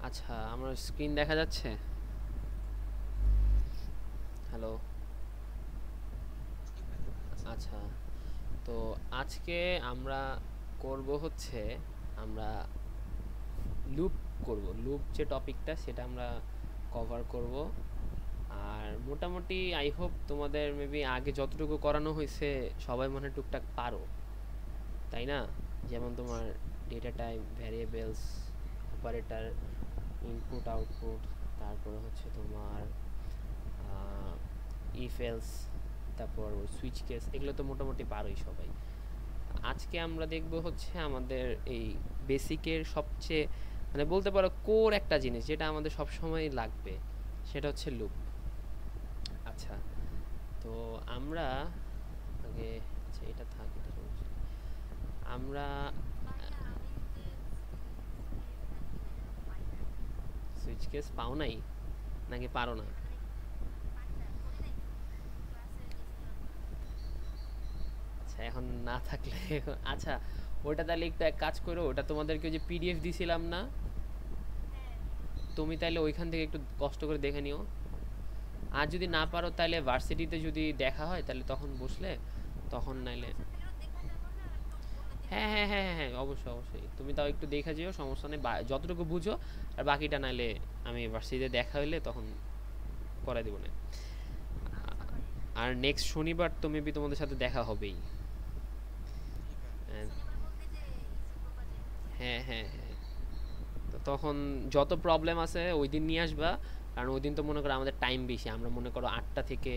আচ্ছা, আমার স্ক্রিন দেখা যাচ্ছে? হ্যালো। আচ্ছা, তো আজকে আমরা করব হচ্ছে আমরা লুপ করব। লুপ যে টপিকটা সেটা আমরা কভার করব। আর মোটামুটি আই হোপ তোমাদের মেবি আগে যতটুকু করানো হয়েছে সবাই মনে হয় টুকটাক পারো, তাই না? যেমন তোমার data type, variables, operator, input output, তারপরে হচ্ছে তোমার ইফ এলস, তারপর সুইচ কেস, এগুলো তো মোটামুটি পারোই সবাই। আজকে আমরা দেখব হচ্ছে আমাদের এই বেসিকের সবচেয়ে মানে বলতে পারো কোর একটা জিনিস যেটা আমাদের সব সময় লাগবে, সেটা হচ্ছে লুপ। আচ্ছা, তো আমরা আগে, আচ্ছা এটা থাক, এটা সমস্যা নেই। আমরা সুইচ কেস পাও নাই নাকি পারো না? আচ্ছা, এখন না থাকলে আচ্ছা, ওটা তাহলে একটু এক কাজ করো, ওটা তোমাদেরকে ওই যে পিডিএফ দিছিলাম না, তুমি তাহলে ওইখান থেকে একটু কষ্ট করে দেখে নিও। আর যদি না পারো তাহলে ভার্সিটিতে যদি দেখা হয় তাহলে তখন বসলে তখন নাইলে, হ্যাঁ হ্যাঁ হ্যাঁ হ্যাঁ হ্যাঁ, অবশ্যই অবশ্যই তুমি তাও একটু দেখে যেও, সমস্যা নেই, যতটুকু বুঝো। আর বাকিটা নাইলে আমি ভার্সিটিতে দেখা হইলে তখন করাই দেবো না। আর নেক্সট শনিবার তো মেবি তোমাদের সাথে দেখা হবেই। হ্যাঁ হ্যাঁ হ্যাঁ হ্যাঁ। তো তখন যত প্রবলেম আছে ওই দিন নিয়ে আসবা। কারণ ওই দিন তো মনে করো আমাদের টাইম বেশি, আমরা মনে করো 8টা থেকে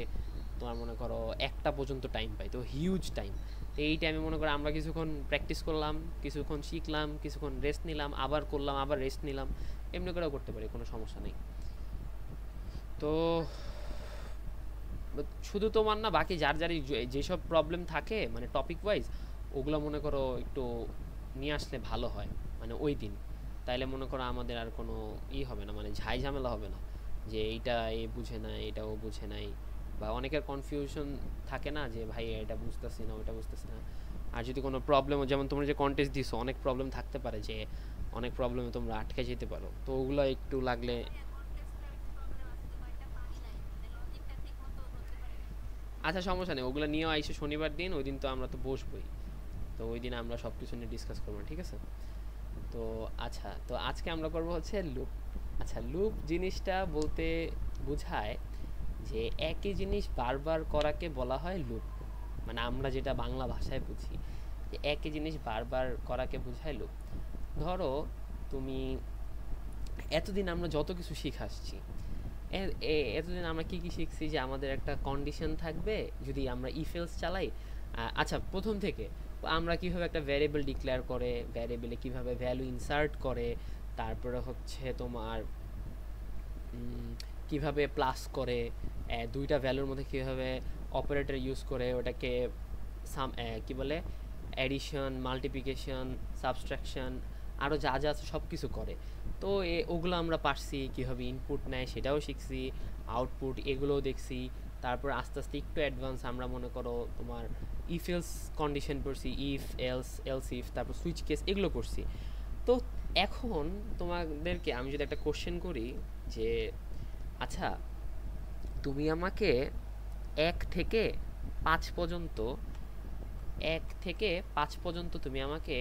তোমার মনে করো 1টা পর্যন্ত টাইম পাই, তো হিউজ টাইম। তো এই টাইমে মনে করো আমরা কিছুক্ষণ প্র্যাকটিস করলাম, কিছুক্ষণ শিখলাম, কিছুক্ষণ রেস্ট নিলাম, আবার করলাম, আবার রেস্ট নিলাম, এমনি করেও করতে পারি, কোনো সমস্যা নেই। তো শুধু তোমার না, বাকি যার যারই যেসব প্রবলেম থাকে মানে টপিক ওয়াইজ, ওগুলো মনে করো একটু নিয়ে আসলে ভালো হয়, মানে ওই দিন। তাইলে মনে করো আমাদের আর কোনো হবে না, মানে ঝাই ঝামেলা হবে না যে এইটা এ বুঝে নাই, এটাও বুঝে নাই, বা অনেকের কনফিউশন থাকে না যে ভাই এটা বুঝতেছি না, ওইটা বুঝতেছি না। আর যদি কোনো প্রবলেম, যেমন তোমরা যে কন্টেস্ট দিছো, অনেক প্রবলেম থাকতে পারে যে অনেক প্রবলেমে তোমরা আটকে যেতে পারো, তো ওগুলো একটু লাগলে। আচ্ছা, সমস্যা নেই, ওগুলো নিয়েও আইসো শনিবার দিন, ওই দিন তো আমরা তো বসবোই। তো ওই দিন আমরা সব কিছু নিয়ে ডিসকাস করবো, ঠিক আছে? তো আচ্ছা, তো আজকে আমরা করবো হচ্ছে লুপ। আচ্ছা, লুপ জিনিসটা বলতে বোঝায় যে একই জিনিস বারবার করাকে বলা হয় লুপ। মানে আমরা যেটা বাংলা ভাষায় বুঝি যে একই জিনিস বারবার করাকে বোঝায় লুপ। ধরো তুমি এতদিন আমরা যত কিছু শিখে আসছি, এতদিন আমরা কি কি শিখছি যে আমাদের একটা কন্ডিশন থাকবে যদি আমরা ইফেলস চালাই। আচ্ছা, প্রথম থেকে আমরা কিভাবে একটা ভ্যারিয়েবল ডিক্লেয়ার করে, ভ্যারিয়েবলে কিভাবে ভ্যালু ইনসার্ট করে, তারপরে হচ্ছে তোমার কিভাবে প্লাস করে, দুইটা ভ্যালুর মধ্যে কিভাবে অপারেটর ইউজ করে ওটাকে সাম কি বলে, অ্যাডিশন, মাল্টিপ্লিকেশন, সাবট্রাকশন, আরও যা যা আছে সব কিছু করে। তো ওগুলো আমরা পারছি, কীভাবে ইনপুট নেয় সেটাও শিখছি, আউটপুট এগুলোও দেখছি। তারপর আস্তে আস্তে একটু অ্যাডভান্স আমরা মনে করো তোমার ইফ এলস কন্ডিশন পড়ছি, ইফ এলস, এলস ইফ, তারপর সুইচ কেস, এগুলো করছি। তো এখন তোমাদেরকে আমি যদি একটা কোশ্চেন করি যে আচ্ছা, তুমি আমাকে 1 থেকে 5 পর্যন্ত, 1 থেকে 5 পর্যন্ত তুমি আমাকে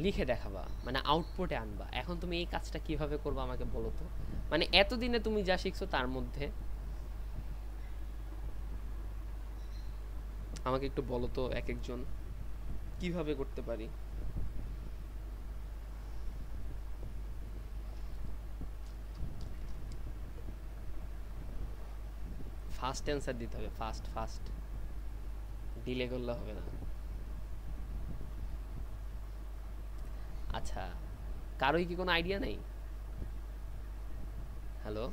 লিখে দেখাবা, মানে আউটপুটে আনবা। এখন তুমি এই কাজটা কিভাবে করবা আমাকে বলো তো। মানে এতদিনে তুমি যা শিখছো তার মধ্যে আমাকে একটু বলো তো এক একজন কিভাবে করতে পারি। ফাস্ট অ্যান্সার দিতে হবে, ফাস্ট ফাস্ট, ডিলে করলে হবে না। আচ্ছা, কারোই কি কোনো আইডিয়া নেই? হ্যালো।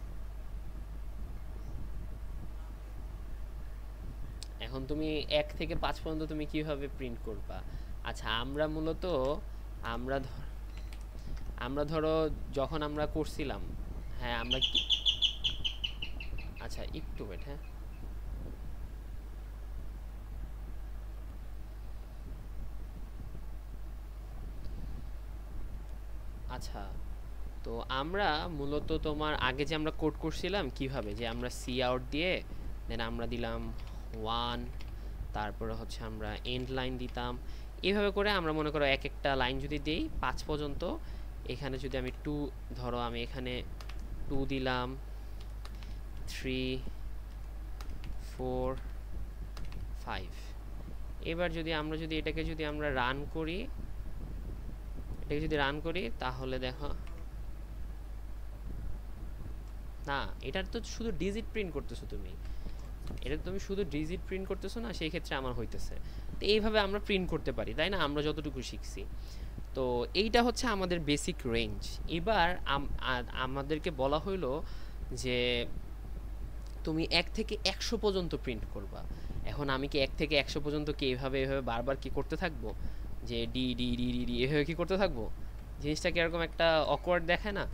এখন তুমি 1 থেকে 5 পর্যন্ত তুমি কিভাবে প্রিন্ট করবা? আচ্ছা, আমরা মূলত আমরা আমরা ধরো যখন আমরা করছিলাম, হ্যাঁ আমরা কি, আচ্ছা একটু ওয়েট, হ্যাঁ। আচ্ছা, তো আমরা মূলত তোমার আগে যে আমরা কোড করছিলাম কিভাবে, যে আমরা সি আউট দিয়ে দেন আমরা দিলাম 1, তারপরে হচ্ছে আমরা এন্ড লাইন দিতাম, এইভাবে করে আমরা মনে করো এক একটা লাইন যদি দেই 5 পর্যন্ত, এখানে যদি আমি 2 ধরো, আমি এখানে 2 দিলাম, 3 4 5। এবার যদি আমরা এটাকে রান করি, তাহলে দেখো না, এটা তো শুধু ডিজিট প্রিন্ট করতেছো তুমি, শুধু ডিজিট প্রিন্ট করতেছো না, সেই ক্ষেত্রে আমার হইতেছে। তো এইভাবে আমরা প্রিন্ট করতে পারি, তাই না, আমরা যতটুকু শিখছি। তো এইটা হচ্ছে আমাদের বেসিক রেঞ্জ। এবার আমাদেরকে বলা হইলো যে তুমি 1 থেকে 100 পর্যন্ত প্রিন্ট করবা। এখন আমি কি 1 থেকে 100 পর্যন্ত কি এভাবে বারবার কি করতে থাকবো, যে D D D D D এভাবে কি করতে থাকবো? জিনিসটা কি এরকম একটা অকওয়ার্ড দেখে না?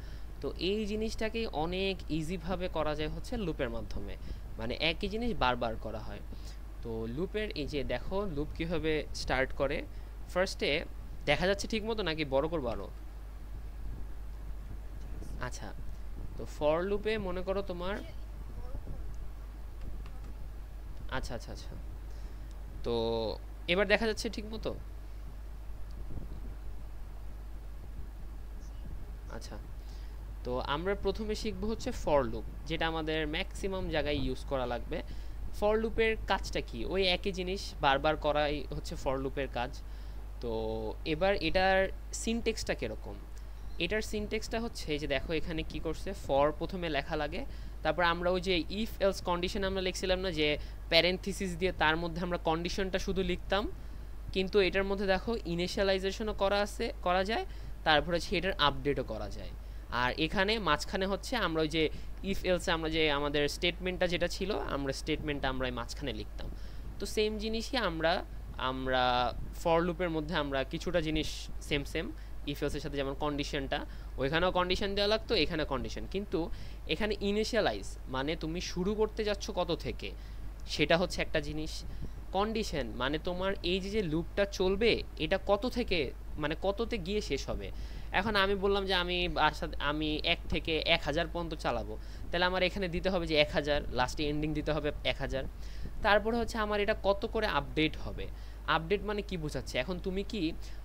তো এই জিনিসটাকেই অনেক ইজিভাবে করা যায় হচ্ছে লুপের মাধ্যমে, মানে একই জিনিস বারবার করা হয়। তো লুপের এই যে দেখো লুপ কীভাবে স্টার্ট করে, ফার্স্টে দেখা যাচ্ছে ঠিক মতো নাকি বড় করবো আরও? আচ্ছা, তো ফর লুপে মনে করো তোমার, আচ্ছা আচ্ছা আচ্ছা, তো এবার দেখা যাচ্ছে ঠিক মতো? আচ্ছা, তো আমরা প্রথমে শিখবো হচ্ছে ফর লুপ, যেটা আমাদের ম্যাক্সিমাম জায়গায় ইউজ করা লাগবে। ফর লুপের কাজটা কি? ওই একই জিনিস বারবার করাই হচ্ছে ফর লুপের কাজ। তো এবার এটার সিনটেক্সটা কীরকম? এটার সিনটেক্সটা হচ্ছে যে দেখো এখানে কি করছে, ফর প্রথমে লেখা লাগে, তারপর আমরা ওই যে ইফ এলস কন্ডিশন আমরা লিখছিলাম না, যে প্যারেন্থিসিস দিয়ে তার মধ্যে আমরা কন্ডিশনটা শুধু লিখতাম, কিন্তু এটার মধ্যে দেখো ইনিশিয়ালাইজেশনও করা যায়, তারপরে হচ্ছে এটার আপডেটও করা যায়। আর এখানে মাঝখানে হচ্ছে আমরা ওই যে ইফ এলসে আমরা যে আমাদের স্টেটমেন্টটা যেটা ছিল, আমরা স্টেটমেন্টটা আমরা মাঝখানে লিখতাম। তো সেম জিনিসই আমরা আমরা ফর লুপের মধ্যে আমরা কিছুটা জিনিস সেম ইফ এলসের সাথে, যেমন কন্ডিশনটা, ওইখানেও কন্ডিশন দেওয়া লাগতো, এখানে কন্ডিশন, কিন্তু এখানে ইনিশিয়ালাইজ মানে তুমি শুরু করতে যাচ্ছ কত থেকে, সেটা হচ্ছে একটা জিনিস। কন্ডিশন মানে তোমার এই যে লুপটা চলবে এটা কত থেকে, মানে কততে গিয়ে শেষ হবে। এখন আমি বললাম যে আমি 1 থেকে 1000 পর্যন্ত চালাবো, তাহলে আমার এখানে দিতে হবে যে 1000, লাস্টে এন্ডিং দিতে হবে 1000। তারপরে হচ্ছে আমার এটা কত করে আপডেট হবে। আপডেট মানে কি বোঝাচ্ছে, এখন তুমি কি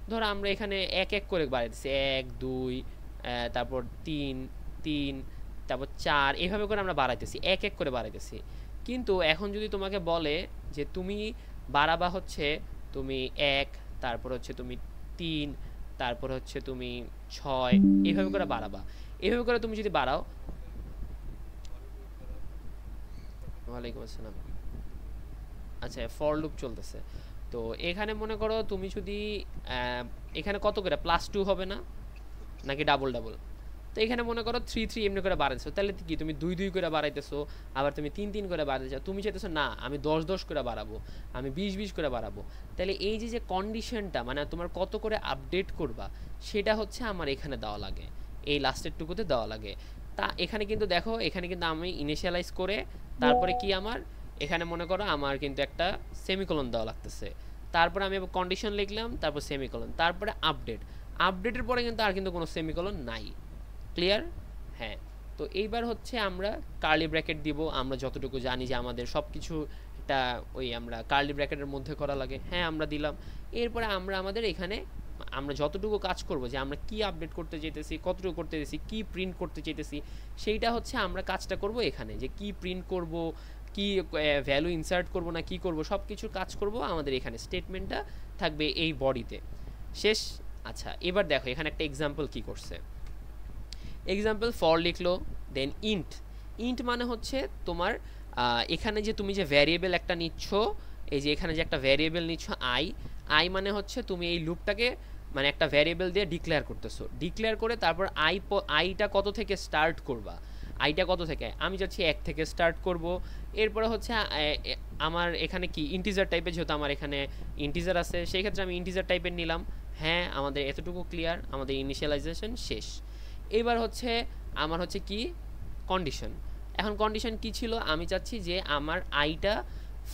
ধরো আমরা এখানে এক এক করে বাড়াইতেছি, 1 2 তারপর 3 3 তারপর 4, এভাবে করে আমরা বাড়াইতেছি, এক এক করে বাড়াইতেছি। কিন্তু এখন যদি তোমাকে বলে যে তুমি বাড়াবা হচ্ছে তুমি 1, তারপর হচ্ছে তুমি 3, তারপর হচ্ছে তুমি 6, এইভাবে করে বাড়াবা। এইভাবে করে তুমি যদি বাড়াও, ওয়ালাইকুম আসসালাম। আচ্ছা, ফর লুপ চলতেছে। তো এখানে মনে করো তুমি যদি এখানে কত করে +2 হবে না, নাকি ডাবল ডাবল? তো এখানে মনে করো 3 3 এমনি করে বাড়াইছো, তাহলে কি তুমি 2 2 করে বাড়াইতেছো, আবার তুমি 3 3 করে বাড়াইছো, তুমি চাইতেছো না আমি 10 10 করে বাড়াবো, আমি 20 20 করে বাড়াবো। তাহলে এই যে কন্ডিশনটা মানে তোমার কত করে আপডেট করবা, সেটা হচ্ছে আমার এখানে দেওয়া লাগে, এই লাস্টের টুকুতে দেওয়া লাগে। তা এখানে কিন্তু দেখো, এখানে কিন্তু আমি ইনিশিয়ালাইজ করে তারপরে কি আমার এখানে মনে করো আমার কিন্তু একটা সেমিকোলন দেওয়া লাগতেছে, তারপরে আমি কন্ডিশন লিখলাম, তারপর সেমিকোলন, তারপরে আপডেটের পরে কিন্তু আর কিন্তু কোনো সেমিকোলন নাই। ক্লিয়ার? হ্যাঁ। তো এইবার হচ্ছে আমরা কার্লি ব্র্যাকেট দিব, আমরা যতটুকু জানি যে আমাদের সব কিছু এটা ওই আমরা কার্লি ব্র্যাকেটের মধ্যে করা লাগে, হ্যাঁ আমরা দিলাম। এরপরে আমরা আমাদের এখানে আমরা যতটুকু কাজ করব, যে আমরা কি আপডেট করতে চাইতেছি, কতটুকু করতে চাইতেছি, কি প্রিন্ট করতে চাইতেছি, সেইটা হচ্ছে আমরা কাজটা করব এখানে, যে কি প্রিন্ট করব, কি ভ্যালু ইনসার্ট করব না কি করব, সব কিছুর কাজ করব আমাদের এখানে। স্টেটমেন্টটা থাকবে এই বডিতে, শেষ। আচ্ছা, এবার দেখো এখানে একটা এক্সাম্পল কি করছে। এক্সাম্পল ফর লিখলো, দেন ইন্ট মানে হচ্ছে তোমার এখানে যে তুমি যে ভ্যারিয়েবল একটা নিচ্ছ, এই যে এখানে যে একটা ভ্যারিয়েবল নিচ্ছ আই মানে হচ্ছে তুমি এই লুপটাকে মানে একটা ভ্যারিয়েবল দিয়ে ডিক্লেয়ার করতেছো, ডিক্লেয়ার করে তারপর আইটা কত থেকে স্টার্ট করবা, আইটা কত থেকে, আমি যাচ্ছি 1 থেকে স্টার্ট করব। এরপরে হচ্ছে আমার এখানে কি ইন্টিজার টাইপের, যেহেতু আমার এখানে ইন্টিজার আছে সেই ক্ষেত্রে আমি ইন্টিজার টাইপের নিলাম। হ্যাঁ, আমাদের এতটুকু ক্লিয়ার, আমাদের ইনিশিয়ালাইজেশন শেষ। এবার হচ্ছে আমার হচ্ছে কি কন্ডিশন। এখন কন্ডিশন কি ছিল, আমি চাচ্ছি যে আমার আইটা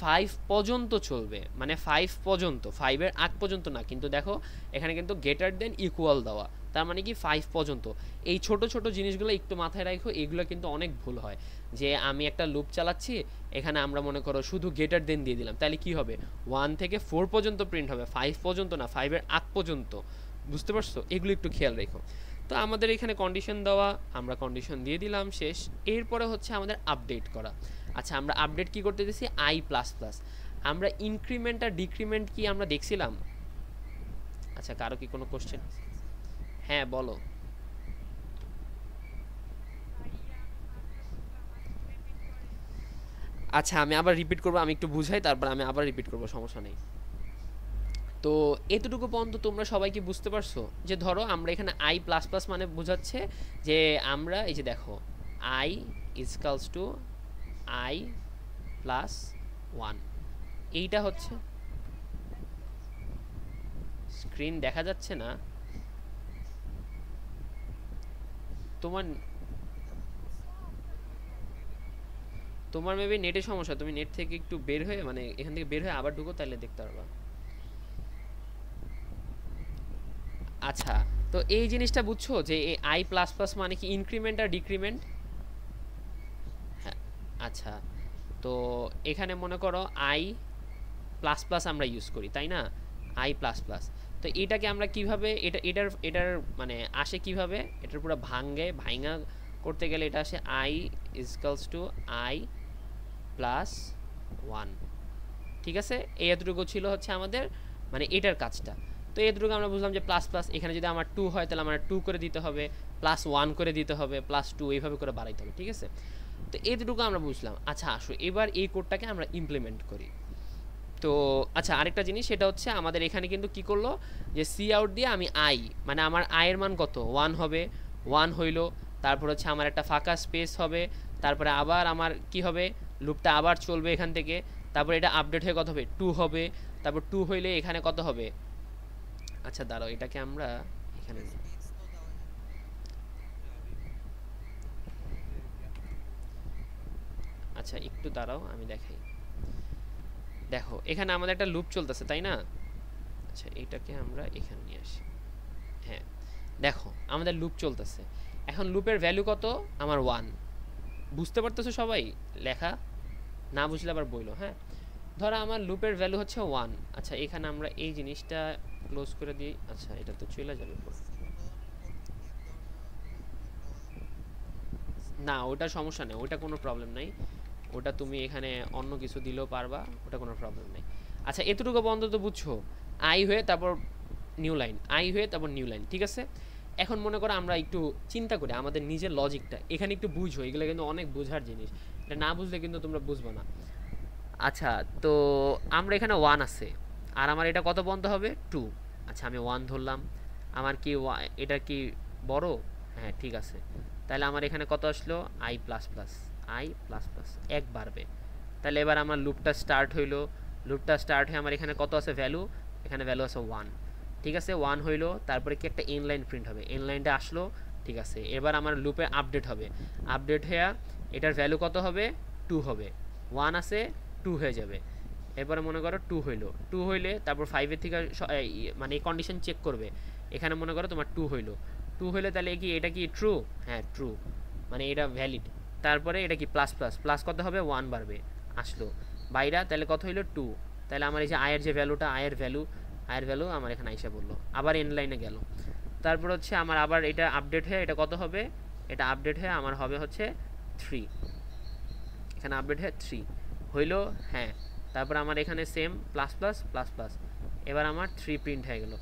5 পর্যন্ত চলবে, মানে 5 পর্যন্ত, 5 এর আগ পর্যন্ত না, কিন্তু দেখো এখানে কিন্তু গ্রেটার দেন ইকুয়াল দেওয়া, তার মানে কি 5 পর্যন্ত। এই ছোট ছোট জিনিসগুলো একটু মাথায় রাখো, এগুলো কিন্তু অনেক ভুল হয়। যে আমি একটা লুপ চালাচ্ছি, এখানে আমরা মনে করো শুধু গেটার দেন দিয়ে দিলাম, তাহলে কি হবে 1 থেকে 4 পর্যন্ত প্রিন্ট হবে, 5 পর্যন্ত না, 5 এর আগ পর্যন্ত। বুঝতে পারছো? এগুলো একটু খেয়াল রেখো। তো আমাদের এখানে কন্ডিশন দেওয়া, আমরা কন্ডিশন দিয়ে দিলাম, শেষ। এরপরে হচ্ছে আমাদের আপডেট করা। আচ্ছা আমরা আপডেট কি করতে দিয়েছি, আই প্লাস প্লাস। আমরা ইনক্রিমেন্ট আর ডিক্রিমেন্ট কি আমরা দেখছিলাম? আচ্ছা কারো কি কোনো কোশ্চেন? হ্যাঁ বলো। আচ্ছা আমি আবার রিপিট করবো, আমি একটু বুঝাই, তারপর আমি আবার রিপিট করবো, সমস্যা নেই। তো এতটুকু পর্যন্ত তোমরা সবাই কি বুঝতে পারছো? যে ধরো আমরা এখানে আই প্লাস প্লাস মানে বোঝাচ্ছে যে আমরা এই যে দেখো আই ইজকালস টু আই প্লাস 1, এইটা হচ্ছে স্ক্রিন দেখা যাচ্ছে না তোমার? তোমার মেবি নেটের সমস্যা, তুমি নেট থেকে একটু বের হয়ে, মানে এখান থেকে বের হয়ে আবার ঢুকো, তাহলে দেখতে পারবা। আচ্ছা তো এই জিনিসটা বুঝছো যে এই আই প্লাস প্লাস মানে কি ইনক্রিমেন্ট আর ডিক্রিমেন্ট? হ্যাঁ। আচ্ছা তো এখানে মনে করো আই প্লাস প্লাস আমরা ইউজ করি, তাই না? I plus plus. তো এটাকে আমরা কিভাবে, এটার মানে আসে কিভাবে, এটার পুরো ভাঙা করতে গেলে এটা আসে আই ইজকালস টু আই প্লাস 1। ঠিক আছে, এই এতটুকু ছিল হচ্ছে আমাদের মানে এটার কাজটা। তো এতটুকু আমরা বুঝলাম যে প্লাস প্লাস, এখানে যদি আমার 2 হয় তাহলে আমার 2 করে দিতে হবে, প্লাস 1 করে দিতে হবে, প্লাস 2 এইভাবে করে বাড়াইতে হবে। ঠিক আছে, তো এতটুকু আমরা বুঝলাম। আচ্ছা আসো এবার এই কোডটাকে আমরা ইমপ্লিমেন্ট করি। তো আচ্ছা আরেকটা জিনিস, সেটা হচ্ছে আমাদের এখানে কিন্তু কি করলো, যে সি আউট দিয়ে আমি আই, মানে আমার আয়ের মান কত 1 হবে, 1 হইলো। তারপর হচ্ছে আমার একটা ফাঁকা স্পেস হবে, তারপরে আবার আমার কি হবে, লুপটা আবার চলবে এখান থেকে। তারপর এটা আপডেট হয়ে কত হবে, 2 হবে। তারপর 2 হইলে এখানে কত হবে, আচ্ছা দাঁড়াও এটাকে আমরা এখানে, আচ্ছা একটু দাঁড়াও আমি দেখাই। দেখো এখানে আমাদের একটা লুপ চলতেছে, তাই না? আচ্ছা এটাকে আমরা এখানে নিয়ে আসি। হ্যাঁ দেখো আমাদের লুপ চলতেছে, এখন লুপের ভ্যালু কত, আমার 1। বুঝতে পারতেছো সবাই? লেখা না বুঝলে আবার বইলো, হ্যাঁ। ধরো আমার লুপের ভ্যালু হচ্ছে 1। আচ্ছা এখানে আমরা এই জিনিসটা ক্লোজ করে দিই। আচ্ছা এটা তো চলে যাবে পুরো। না ওটা সমস্যা নেই, ওটা কোনো প্রবলেম নাই। ওটা তুমি এখানে অন্য কিছু দিলেও পারবা, ওটা কোনো প্রবলেম নেই। আচ্ছা এতটুকু বন্ধ তো বুঝছো, আই হয়ে তারপর নিউ লাইন, আই হয়ে তারপর নিউ লাইন। ঠিক আছে, এখন মনে করো আমরা একটু চিন্তা করি আমাদের নিজের লজিকটা, এখানে একটু বুঝো, এগুলো কিন্তু অনেক বোঝার জিনিস, এটা না বুঝলে কিন্তু তোমরা বুঝবে না। আচ্ছা তো আমরা এখানে 1 আছে, আর আমার এটা কত বন্ধ হবে 2। আচ্ছা আমি 1 ধরলাম, আমার কি এটা কি বড়? হ্যাঁ ঠিক আছে, তাহলে আমার এখানে কত আসলো, I plus plus, I plus plus 1 বাড়বে। তাহলে এবার আমার লুপটা স্টার্ট হইলো, লুপটা স্টার্ট হয়ে আমার এখানে কত আছে ভ্যালু, এখানে ভ্যালু আছে 1। ঠিক আছে 1 হইলো, তারপরে কি একটা এন লাইন প্রিন্ট হবে, এন লাইনটা আসলো। ঠিক আছে এবার আমার লুপে আপডেট হবে, আপডেট হয়ে এটার ভ্যালু কত হবে, 2 হবে। 1 আছে, 2 হয়ে যাবে। এরপরে মনে করো 2 হইলো, 2 হইলে তারপর 5 এর থেকে মানে এই কন্ডিশন চেক করবে। এখানে মনে করো তোমার 2 হইলো, 2 হইলে তাহলে কি এটা কি ট্রু? হ্যাঁ ট্রু, মানে এটা ভ্যালিড। তারপরে এটা কি প্লাস প্লাস, প্লাস কত হবে 1 বাড়বে, আসলো বাইরা, তাহলে কত হইলো 2। তাহলে আমার এই যে আয়ের যে ভ্যালুটা, আয়ের ভ্যালু আমার এখানে আইসা বললো, আবার এন লাইনে গেল। তারপর হচ্ছে আমার আবার এটা আপডেট হয়ে এটা কত হবে, এটা আপডেট হয়ে আমার হবে হচ্ছে 3। এখানে আপডেট হয়ে 3 হইলো, হ্যাঁ। তারপর আমার এখানে same plus plus plus plus, এবার আমার 3 প্রিন্ট হয়ে গেল।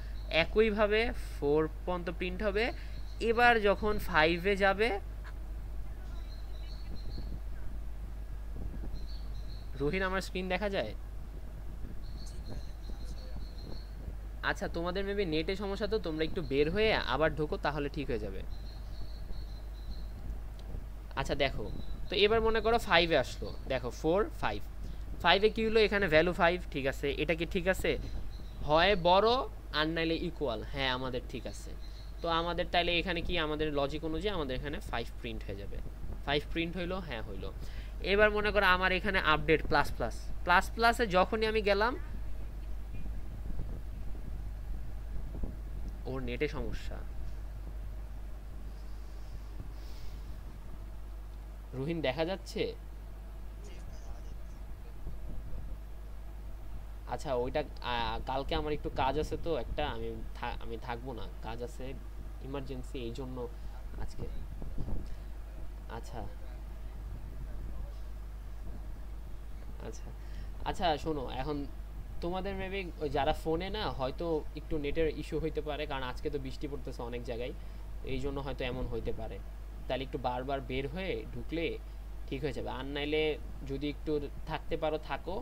একইভাবে 4 পর্যন্ত প্রিন্ট হবে। এবার যখন 5-এ যাবে, রহিন আমার স্ক্রিন দেখা যায়? আচ্ছা তোমাদের মেবি নেটে সমস্যা, তো তোমরা একটু বের হয়ে আবার ঢোকো, তাহলে ঠিক হয়ে যাবে। আচ্ছা দেখো, তো এবার মনে করো 5-এ আসলো, দেখো 4 5, 5-এ কি হলো, এখানে ভ্যালু 5। ঠিক আছে এটা কি ঠিক আছে, হয় বড় আর নাইলে ইকুয়াল, হ্যাঁ আমাদের ঠিক আছে। তো আমাদের তাইলে এখানে কি, আমাদের লজিক অনুযায়ী আমাদের এখানে 5 প্রিন্ট হয়ে যাবে। 5 প্রিন্ট হইলো, হ্যাঁ হইলো। এবার মনে করো আমার এখানে আপডেট প্লাস প্লাস, প্লাস প্লাসে যখনই আমি গেলাম, ওর নেটে সমস্যা। রুহিন দেখা যাচ্ছে? আচ্ছা ওইটা কালকে আমার একটু কাজ আছে তো একটা, আমি থাকবো না, কাজ আছে ইমার্জেন্সি, এই জন্য আজকে। আচ্ছা আচ্ছা আচ্ছা শোনো এখন, তোমাদের মেবি যারা ফোনে না হয়তো একটু নেটের ইস্যু হইতে পারে, কারণ আজকে তো বৃষ্টি পড়তেছে অনেক জায়গায়, এই জন্য হয়তো এমন হইতে পারে। তাহলে একটু বারবার বের হয়ে ঢুকলে ঠিক হয়ে যাবে, আর নাইলে যদি একটু থাকতে পারো থাকো,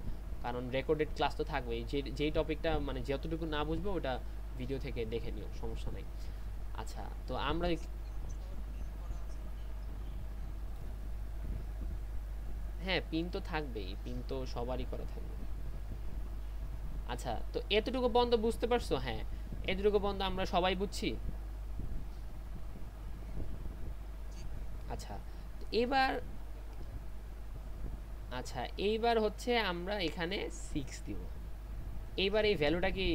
কারণ রেকর্ডেড ক্লাস তো থাকবেই, যেই টপিকটা মানে যতটুকু না বুঝবে ওটা ভিডিও থেকে দেখে নিও, সমস্যা নাই। আচ্ছা তো আমরা, হ্যাঁ পিন তো থাকবেই, পিন তো সবারই করা থাকবে। আচ্ছা তো এতটুকু বন্ধ বুঝতে পারছো? হ্যাঁ এতটুকু বন্ধ আমরা সবাই বুঝছি। আচ্ছা এবার, আচ্ছা এইবার হচ্ছে আমরা এখানে 6 দিব। এইবার এই ভ্যালুটা কি,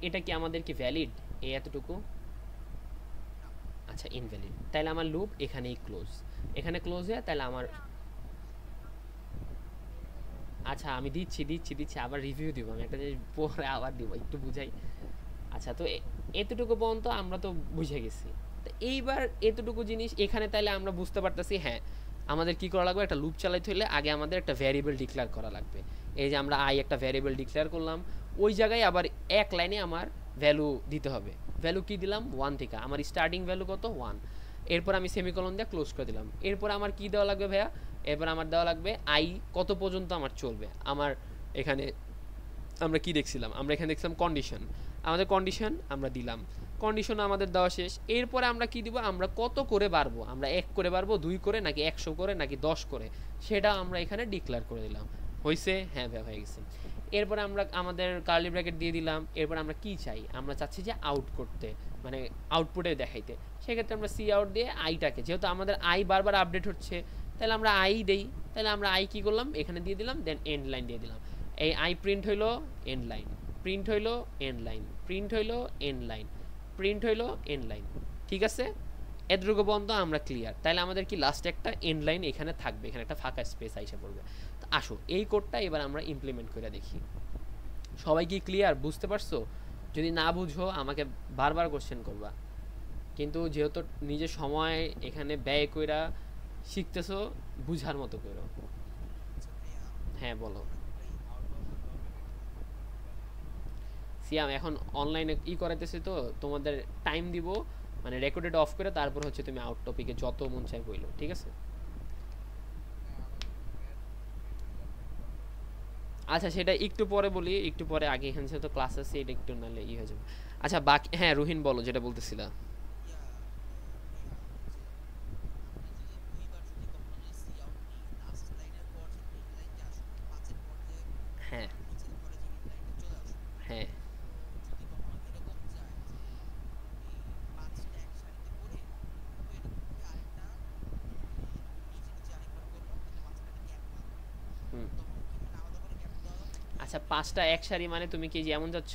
এটা কি আমাদের কি ভ্যালিড এই এতটুকু? আচ্ছা ইনভ্যালিড, তাহলে আমার লুপ এখানেই ক্লোজ, এখানে ক্লোজ হয়ে তাহলে আমার, আচ্ছা আমি দিচ্ছি দিচ্ছি দিচ্ছি আবার রিভিউ দিব, আমি একটা জিনিস পরে আবার দিব, একটু বুঝাই। আচ্ছা তো এতটুকু পর্যন্ত আমরা তো বুঝে গেছি। তো এইবার এতটুকু জিনিস এখানে তাহলে আমরা বুঝতে পারতেছি, হ্যাঁ আমাদের কি করা লাগবে, একটা লুপ চালাইতে হলে আগে আমাদের একটা ভ্যারিয়েবল ডিক্লেয়ার করা লাগবে। এই যে আমরা একটা ভ্যারিয়েবল ডিক্লেয়ার করলাম, ওই জায়গায় আবার এক লাইনে আমার ভ্যালু দিতে হবে। ভ্যালু কি দিলাম? 1 থেকে আমার স্টার্টিং ভ্যালু কত? 1। এরপর আমি সেমিকোলন দিয়ে ক্লোজ করে দিলাম। এরপর আমার কি দেওয়া লাগবে ভাইয়া? এরপর আমার দেওয়া লাগবে আই কত পর্যন্ত আমার চলবে। আমার এখানে আমরা কি দেখছিলাম, আমরা এখানে দেখছিলাম কন্ডিশন, আমাদের কন্ডিশন আমরা দিলাম, কন্ডিশন আমাদের দেওয়া শেষ। এরপরে আমরা কি দিব, আমরা কত করে বাড়বো, আমরা 1 করে বাড়বো, 2 করে, নাকি 100 করে, নাকি 10 করে, সেটা আমরা এখানে ডিক্লেয়ার করে দিলাম। হয়েছে? হ্যাঁ ভাই হয়ে গেছে। এরপরে আমরা আমাদের কার্লি ব্র্যাকেট দিয়ে দিলাম। এরপর আমরা কি চাই, আমরা চাচ্ছি যে আউট করতে, মানে আউটপুটে দেখাইতে। সেক্ষেত্রে আমরা সি আউট দিয়ে আইটাকে, যেহেতু আমাদের আই বারবার আপডেট হচ্ছে, তাহলে আমরা আই দেই। তাহলে আমরা আই কি করলাম, এখানে দিয়ে দিলাম, দেন এন্ড লাইন দিয়ে দিলাম। এই আই প্রিন্ট হইলো এন্ড লাইন, প্রিন্ট হইলো এন্ড লাইন, প্রিন্ট হইলো এন্ড লাইন, প্রিন্ট হইলো এন্ড লাইন। ঠিক আছে, এতটুকু পর্যন্ত আমরা ক্লিয়ার। তাহলে আমাদের কি লাস্টে একটা এন্ড লাইন এখানে থাকবে, এখানে একটা ফাঁকা স্পেস আইসা পড়বে। তো আসো এই কোডটা এবার আমরা ইমপ্লিমেন্ট করে দেখি। সবাই কি ক্লিয়ার, বুঝতে পারছো? যদি না বুঝো আমাকে বারবার কোশ্চেন করবা, কিন্তু যেহেতু নিজের সময় এখানে ব্যয় কইরা শিখতেছো, বুঝার মতো করো। হ্যাঁ বলো। সিয়াম এখন অনলাইনে ই করাইতেছে তো, তোমাদের টাইম দিব, মানে রেকর্ডেড অফ করে তারপর হচ্ছে তুমি আউট টপিকে যত মন চাই বইলো, ঠিক আছে? আচ্ছা সেটা একটু পরে বলি, একটু পরে, আগে এখানে তো ক্লাস আছে, এটা একটু নাহলে ই হয়ে যাবে। আচ্ছা বাকি, হ্যাঁ রুহিন বলো যেটা বলতেছিলা। হ্যাঁ হ্যাঁ হুম। আচ্ছা 5টা এক সারি মানে তুমি কি যেমন যাচ্ছ?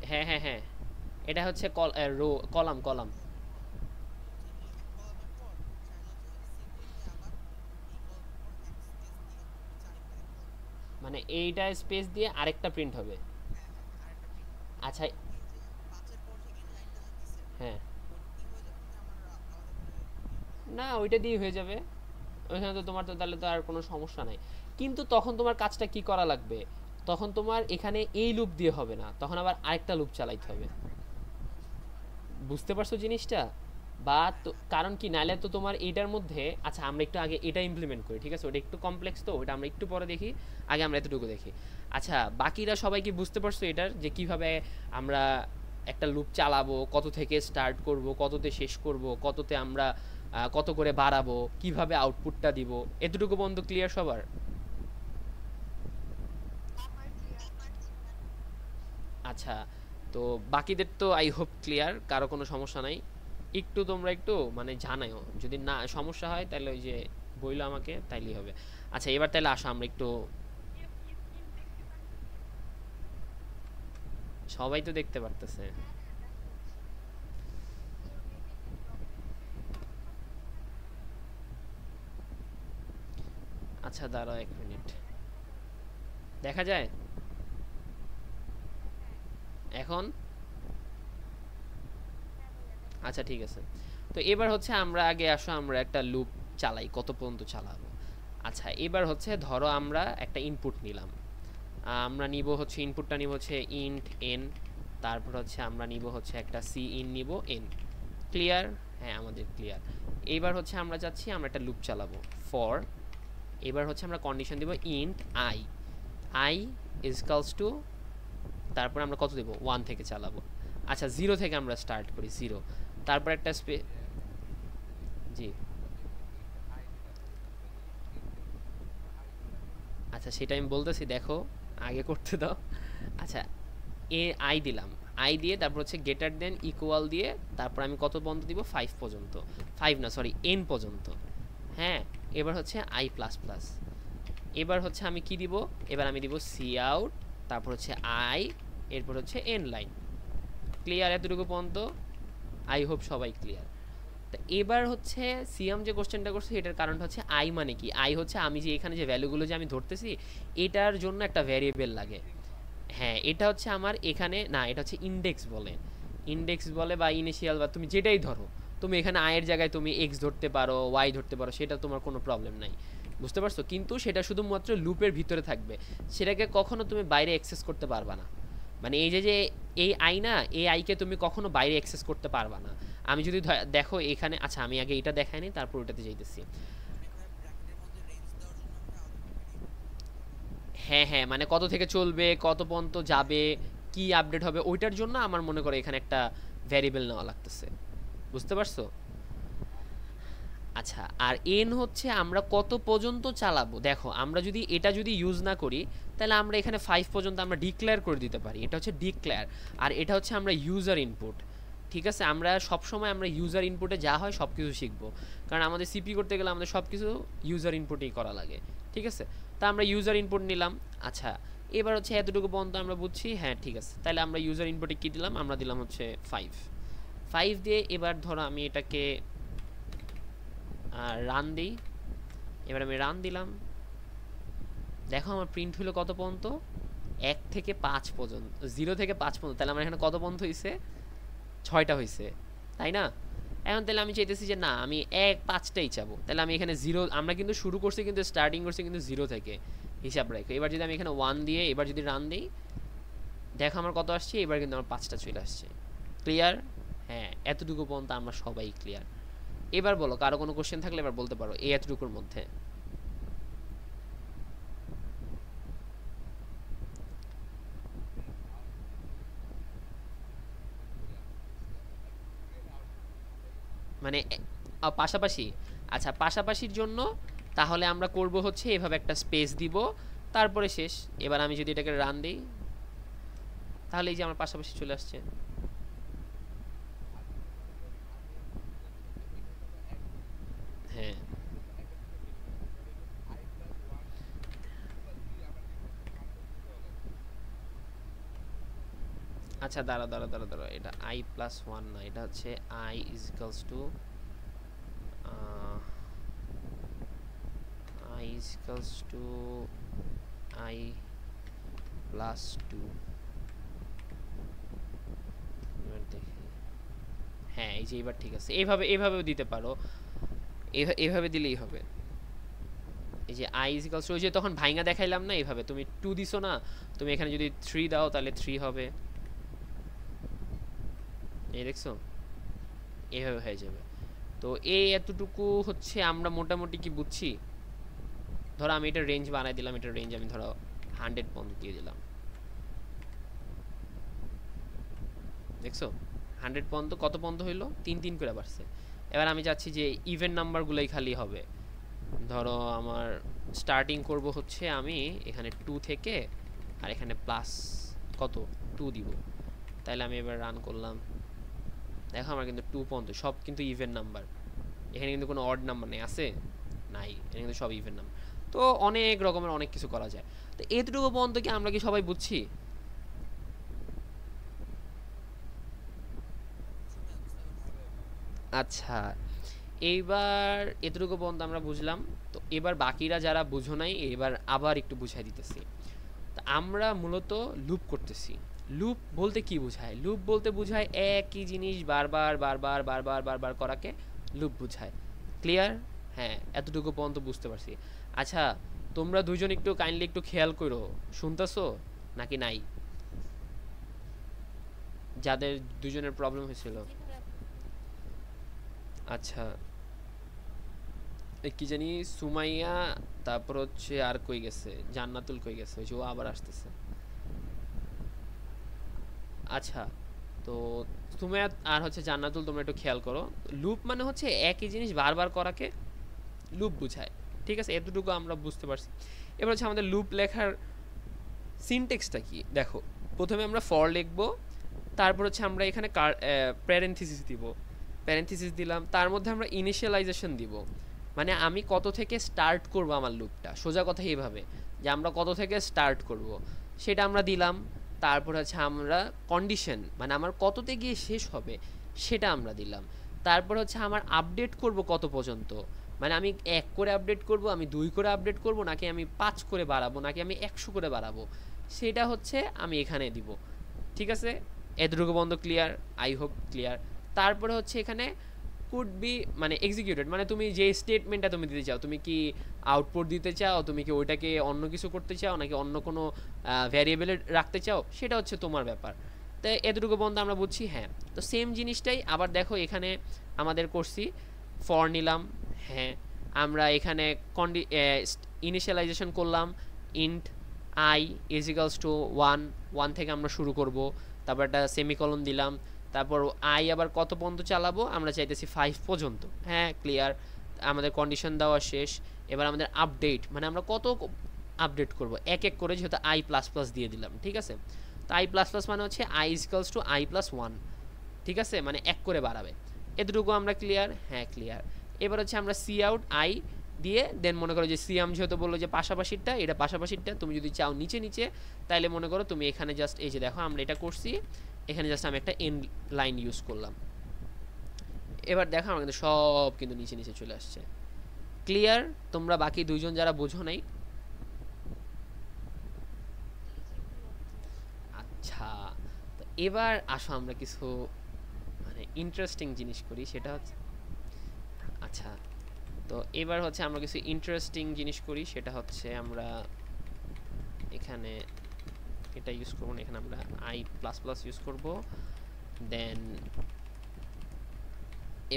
হ্যাঁ হ্যাঁ হ্যাঁ, এটা হচ্ছে রো, কলাম কলাম। মানে এইটা স্পেস দিয়ে আরেকটা প্রিন্ট হবে। আচ্ছা হ্যাঁ, না ওইটা দিয়ে হয়ে যাবে, ওইখানে তো তোমার তো তাহলে তো আর কোনো সমস্যা নাই। কিন্তু তখন তোমার কাজটা কি করা লাগবে, তখন তোমার এখানে এই লুপ দিয়ে হবে না, তখন আবার আরেকটা লুপ চালাইতে হবে। বুঝতে পারছো জিনিসটা? বা তো কারণ কি, নাহলে তো তোমার এইটার মধ্যে, আচ্ছা আমরা একটু আগে এটা ইমপ্লিমেন্ট করি, ঠিক আছে? ওটা একটু কমপ্লেক্স তো, ওটা আমরা একটু পরে দেখি, আগে আমরা এতটুকু দেখি। আচ্ছা বাকিরা সবাই কি বুঝতে পারছো এটার যে কিভাবে আমরা একটা লুপ চালাবো, কত থেকে স্টার্ট করব, কততে শেষ করব, কততে আমরা কত করে বাড়াবো, কিভাবে আউটপুটটা দিব, এতটুকু বন্ধ ক্লিয়ার সবার? আচ্ছা তো বাকিদের তো আই হোপ ক্লিয়ার, কারো কোনো সমস্যা নাই। একটু তোমরা একটু মানে জানাও, যদি না সমস্যা হয় তাহলে ওই যে বইলো আমাকে, তাইলেই হবে। আচ্ছা এবার তাহলে আসো আমরা একটু, সবাই তো দেখতে পারতেছে। আচ্ছা দাঁড়াও 1 মিনিট, দেখা যায় এখন? আচ্ছা ঠিক আছে। তো এবার হচ্ছে আমরা আগে আসো আমরা একটা লুপ চালাই, কত পর্যন্ত চালাবো। আচ্ছা এবার হচ্ছে ধরো আমরা একটা ইনপুট নিলাম, আমরা নিব হচ্ছে ইনপুটটা নিব হচ্ছে ইন্ট এন, তারপর হচ্ছে আমরা নিব হচ্ছে একটা সি ইন নিব এন। ক্লিয়ার? হ্যাঁ আমাদের ক্লিয়ার। এবার হচ্ছে আমরা যাচ্ছি আমরা একটা লুপ চালাবো ফর, এবার হচ্ছে আমরা কন্ডিশন দিব ইন্ট আই, আই ইজকালস টু, তারপর আমরা কত দেব 1 থেকে চালাবো। আচ্ছা 0 থেকে আমরা স্টার্ট করি, 0, তারপর একটা জি আচ্ছা সেটা আমি বলতেছি, দেখো আগে করতে দাও। আচ্ছা এ আই দিলাম, আই দিয়ে তারপর হচ্ছে গেটার দেন ইকুয়াল দিয়ে তারপর আমি কত পর্যন্ত দিব 5 পর্যন্ত, 5 না সরি এন পর্যন্ত। হ্যাঁ এবার হচ্ছে আই প্লাস প্লাস, এবার হচ্ছে আমি কি দিব, এবার আমি দিব সি আউট, তারপর হচ্ছে আই, এরপর হচ্ছে এন লাইন। ক্লিয়ার এতটুকু পর্যন্ত? আই হোপ সবাই ক্লিয়ার। তা এবার হচ্ছে সিএম যে কোশ্চেনটা করছে এটার কারণটা হচ্ছে আই মানে কি, আই হচ্ছে আমি যে এখানে যে ভ্যালুগুলো যে আমি ধরতেছি এটার জন্য একটা ভ্যারিয়েবল লাগে। হ্যাঁ এটা হচ্ছে আমার এখানে না, এটা হচ্ছে ইন্ডেক্স বলে, ইন্ডেক্স বলে বা ইনিশিয়াল বা তুমি যেটাই ধরো, তুমি এখানে আয়ের জায়গায় তুমি এক্স ধরতে পারো, ওয়াই ধরতে পারো, সেটা তোমার কোনো প্রবলেম নাই, বুঝতে পারছো? কিন্তু সেটা শুধুমাত্র লুপের ভিতরে থাকবে, সেটাকে কখনো তুমি বাইরে অ্যাক্সেস করতে পারবা না। মানে এই যে যে এই আই না, এই আইকে তুমি কখনো বাইরে অ্যাক্সেস করতে পারবা না। আমি যদি দেখো এখানে, আচ্ছা আমি আগে এটা দেখাইনি তারপর ওটাতে যাইতেছি। হ্যাঁ হ্যাঁ মানে কত থেকে চলবে, কত পর্যন্ত যাবে, কি আপডেট হবে, ওইটার জন্য আমার মনে করে এখানে একটা ভ্যারিয়েবল নেওয়া লাগতেছে, বুঝতে পারছো? আচ্ছা আর এন হচ্ছে আমরা কত পর্যন্ত চালাবো, দেখো আমরা যদি এটা যদি ইউজ না করি তাহলে আমরা এখানে 5 পর্যন্ত আমরা ডিক্লেয়ার করে দিতে পারি, এটা হচ্ছে ডিক্লেয়ার, আর এটা হচ্ছে আমরা ইউজার ইনপুট। ঠিক আছে, আমরা সব সময় আমরা ইউজার ইনপুটে যা হয় সব কিছু শিখবো, কারণ আমাদের সিপি করতে গেলে আমাদের সব কিছু ইউজার ইনপুটেই করা লাগে। ঠিক আছে, তা আমরা ইউজার ইনপুট নিলাম। আচ্ছা এবার হচ্ছে এতটুকু পর্যন্ত আমরা বুঝছি, হ্যাঁ ঠিক আছে, তাহলে আমরা ইউজার ইনপুটে কী দিলাম, আমরা দিলাম হচ্ছে 5, 5 দিয়ে এবার ধরো আমি এটাকে রান দিই, এবার আমি রান দিলাম, দেখো আমার প্রিন্ট হলো কত পর্যন্ত, 1 থেকে 5 পর্যন্ত, 0 থেকে 5 পর্যন্ত, তাহলে আমার এখানে কত পর্যন্ত হয়েছে, 6টা হয়েছে, তাই না? এখন তাহলে আমি চাইতেছি যে না আমি 5টাই চাবো, তাহলে আমি এখানে 0, আমরা কিন্তু শুরু করছি কিন্তু স্টার্টিং করছি কিন্তু 0 থেকে, হিসাব রাখো। এবার যদি আমি এখানে 1 দিয়ে এবার যদি রান দিই, দেখো আমার কত আসছে, এবার কিন্তু আমার 5টা চলে আসছে। ক্লিয়ার? হ্যাঁ এতটুকু পর্যন্ত আমরা সবাই ক্লিয়ার। এবার বলো কারো কোনো কোশ্চেন থাকলে এবার বলতে পারো এই এতটুকুর মধ্যে। মানে পাশাপাশি, আচ্ছা পাশাপাশির জন্য তাহলে আমরা করব হচ্ছে এভাবে একটা স্পেস দিব, তারপরে শেষ। এবার আমি যদি এটাকে রান দিই তাহলে এই যে আমার পাশাপাশি চলে আসছে। হ্যাঁ আচ্ছা দাঁড়া দাঁড়া দাঁড়া দাঁড়া, এটা আই প্লাস ওয়ান না, এটা হচ্ছে i equals to i equals to i plus two. এবার দেখি, হ্যাঁ এই যে এবার ঠিক আছে, এইভাবে এইভাবেও দিতে পারো, এইভাবে দিলেই হবে। এই যে আই ইজিক্যালস টু, ওই যে তখন ভাইঙ্গা দেখাইলাম না, এইভাবে তুমি 2 দিছো না, তুমি এখানে যদি 3 দাও তাহলে 3 হবে, এই দেখছো, এইভাবে হয়ে যাবে। তো এই এতটুকু হচ্ছে আমরা মোটামুটি কি বুঝছি। ধরো আমি এটা রেঞ্জ বানাই দিলাম, এটা রেঞ্জ আমি ধরো 100 পর্যন্ত দিয়ে দিলাম, দেখছো 100 পর্যন্ত কত পর্যন্ত হইলো, 3 করে বাড়ছে। এবার আমি চাচ্ছি যে ইভেন নাম্বারগুলোই খালি হবে, ধরো আমার স্টার্টিং করব হচ্ছে আমি এখানে 2 থেকে, আর এখানে প্লাস কত 2 দিব। তাহলে আমি এবার রান করলাম, দেখো আমার কিন্তু 2 পর্যন্ত সব কিন্তু ইভেন নাম্বার, এখানে কিন্তু কোনো অড নাম্বার নেই, আছে নাই, এখানে কিন্তু সব ইভেন নাম্বার। তো অনেক রকমের অনেক কিছু করা যায়। তো এতটুকু পর্যন্ত কি আমরা কি সবাই বুঝছি? আচ্ছা এইবার এতটুকু পর্যন্ত আমরা বুঝলাম। তো এবার বাকিরা যারা বুঝো নাই এবার আবার একটু বুঝাই দিতেছি। তা আমরা মূলত লুপ করতেছি। লুপ বলতে কি বোঝায়? লুপ বলতে বোঝায় একই জিনিস বারবার বারবার বারবার বারবার করাকে লুপ বোঝায়। ক্লিয়ার? হ্যাঁ, এতটুকু পর্যন্ত বুঝতে পারছি। আচ্ছা, তোমরা দুজন একটু কাইন্ডলি একটু খেয়াল করো, শুনতেছো নাকি নাই? যাদের দুজনের প্রবলেম হয়েছিল। আচ্ছা, কি জানি সুমাইয়া, তারপর হচ্ছে আর কই গেছে, জান্নাতুল কই গেছে, ওই যে ও আবার আসতেছে। আচ্ছা, তো সুমাইয়া আর হচ্ছে জান্নাতুল তোমরা একটু খেয়াল করো। লুপ মানে হচ্ছে একই জিনিস বারবার করাকে লুপ বুঝায়। ঠিক আছে, এতটুকু আমরা বুঝতে পারছি। এবার হচ্ছে আমাদের লুপ লেখার সিনটেক্সটা কি দেখো। প্রথমে আমরা ফর লিখব, তারপর হচ্ছে আমরা এখানে প্যারেনথিসিস দিব। প্যারেনথিসিস দিলাম, তার মধ্যে আমরা ইনিশিয়ালাইজেশন দিব, মানে আমি কত থেকে স্টার্ট করব আমার লুপটা। সোজা কথা এইভাবে যে আমরা কত থেকে স্টার্ট করব সেটা আমরা দিলাম। তারপর হচ্ছে আমরা কন্ডিশন, মানে আমার কততে গিয়ে শেষ হবে সেটা আমরা দিলাম। তারপর হচ্ছে আমার আপডেট করব কত পর্যন্ত, মানে আমি 1 করে আপডেট করব, আমি 2 করে আপডেট করব, নাকি আমি 5 করে বাড়াবো, নাকি আমি 100 করে বাড়াবো, সেটা হচ্ছে আমি এখানে দিব। ঠিক আছে, এতটুকু বন্ধ ক্লিয়ার? I hope clear. তারপরে হচ্ছে এখানে কুড বি মানে এক্সিকিউটেড, মানে তুমি যে স্টেটমেন্টটা তুমি দিতে চাও, তুমি কি আউটপুট দিতে চাও, তুমি কি ওইটাকে অন্য কিছু করতে চাও, নাকি অন্য কোনো ভ্যারিয়েবলে রাখতে চাও, সেটা হচ্ছে তোমার ব্যাপার। তো এতটুকু বন্ধ আমরা বুঝছি। হ্যাঁ, তো সেম জিনিসটাই আবার দেখো এখানে আমাদের করছি। ফর নিলাম, হ্যাঁ, আমরা এখানে ইনিশিয়ালাইজেশন করলাম। Int I is equals two 1, 1 থেকে আমরা শুরু করব। তারপর একটা সেমিকলন দিলাম। তারপর আই আবার কত পর্যন্ত চালাবো, আমরা চাইতেছি 5 পর্যন্ত। হ্যাঁ, ক্লিয়ার, আমাদের কন্ডিশন দেওয়া শেষ। এবার আমাদের আপডেট, মানে আমরা কত আপডেট করব এক এক করে, যেহেতু আই প্লাস প্লাস দিয়ে দিলাম। ঠিক আছে, তো আই প্লাস প্লাস মানে হচ্ছে i equals to i plus 1। ঠিক আছে, মানে 1 করে বাড়াবে। এতটুকু আমরা ক্লিয়ার? হ্যাঁ, ক্লিয়ার। এবার হচ্ছে আমরা সি আউট আই দিয়ে দেন মনে করো যে সিয়াম যেহেতু বললো যে পাশাপাশিটা, এটা পাশাপাশিটা, তুমি যদি চাও নিচে নিচে, তাইলে মনে করো তুমি এখানে জাস্ট এই যে দেখো আমরা এটা করছি, এখানে জাস্ট আমি একটা এন্ড লাইন ইউজ করলাম। এবার দেখো আমার কিন্তু সব কিন্তু নিচে নিচে চলে আসছে। ক্লিয়ার? তোমরা বাকি দুইজন যারা বোঝো নাই, আচ্ছা, তো এবার আসো আমরা কিছু মানে ইন্টারেস্টিং জিনিস করি, সেটা হচ্ছে আচ্ছা, তো এবার হচ্ছে আমরা কিছু ইন্টারেস্টিং জিনিস করি, সেটা হচ্ছে আমরা এখানে এটা ইউজ করবো না, এখানে আমরা আই প্লাস প্লাস ইউজ করবো। দেন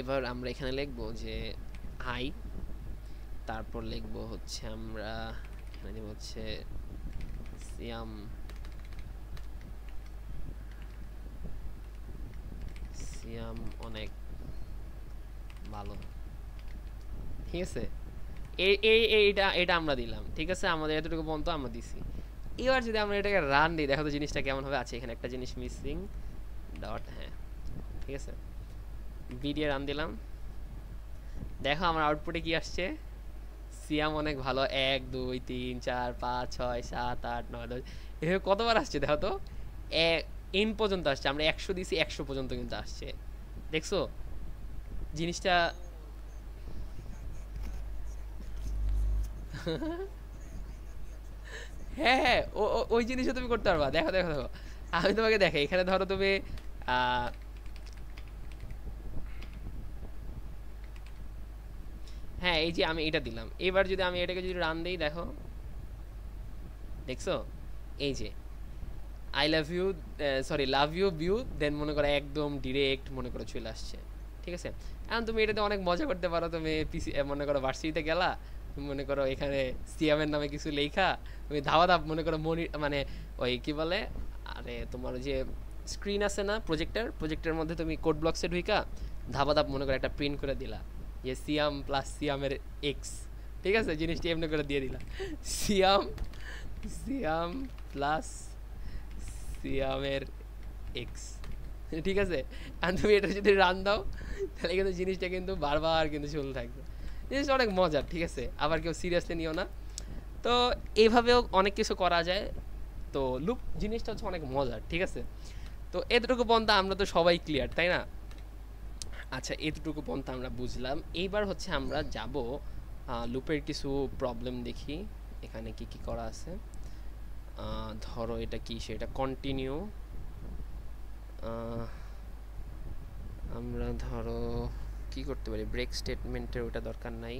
এবার আমরা এখানে লিখবো যে আই, তারপর লিখবো হচ্ছে আমরা এখানে দেব হচ্ছে সিয়াম, সিয়াম অনেক ভালো। ঠিক আছে, এইটা এটা আমরা দিলাম। ঠিক আছে, আমাদের এতটুকু পর্যন্ত আমরা দিছি। এবার যদি আমরা এটাকে রান দিই, দেখো তো জিনিসটা কেমন হবে। আছে এখানে একটা জিনিস মিসিং ডট, হ্যাঁ, ঠিক আছে, বি দিয়ে রান দিলাম। দেখো আমার আউটপুটে কি আসছে, সিয়াম অনেক ভালো 1 2 3 4 5 6 7 8 9 10, এভাবে কতবার আসছে দেখো তো। এন পর্যন্ত আসছে, আমরা 100 দিছি, 100 পর্যন্ত কিন্তু আসছে। দেখছো জিনিসটা? হ্যাঁ হ্যাঁ, ওই জিনিসও তুমি করতে পারবা। দেখো দেখো দেখো, আমি তোমাকে দেখে এখানে ধরো তুমি আহ, হ্যাঁ, এই যে আমি এটা দিলাম। এবার যদি আমি এটাকে যদি রান দিই, দেখো, দেখছো এই যে I love you, sorry love you বিউ, দেন মনে করো একদম ডিরেক্ট মনে করো চলে আসছে। ঠিক আছে, এখন তুমি এটাতে অনেক মজা করতে পারো। তুমি পিসি মনে করো ভার্সিটিতে গেলা, তুমি মনে করো এখানে সিয়ামের নামে কিছু লেখা, তুমি ধাওয়া ধাপ মনে করো মানে ওই কি বলে, আরে তোমার ওই যে স্ক্রিন আছে না, প্রজেক্টর, প্রজেক্টের মধ্যে তুমি কোড ব্লকসে ঢুইকা ধাবা ধাপ মনে করো একটা প্রিন্ট করে দিলা যে সিয়াম প্লাস সিয়ামের এক্স। ঠিক আছে, জিনিসটি এমনি করে দিয়ে দিলা, সিয়াম, সিয়াম প্লাস সিয়ামের এক্স। ঠিক আছে, আর তুমি এটা যদি রান দাও, তাহলে কিন্তু জিনিসটা কিন্তু বারবার কিন্তু চলতে থাকবে। জিনিসটা অনেক মজার। ঠিক আছে, আবার কেউ সিরিয়াসলি নিও না। তো এইভাবেও অনেক কিছু করা যায়। তো লুপ জিনিসটা হচ্ছে অনেক মজার। ঠিক আছে, তো এতটুকু পর্যন্ত আমরা তো সবাই ক্লিয়ার, তাই না? আচ্ছা, এতটুকু পর্যন্ত আমরা বুঝলাম। এইবার হচ্ছে আমরা যাব লুপের কিছু প্রবলেম দেখি এখানে কি কি করা আছে। ধরো এটা কি, সেটা কন্টিনিউ। আমরা ধরো কি করতে পারি, ব্রেক স্টেটমেন্টের ওটা দরকার নাই,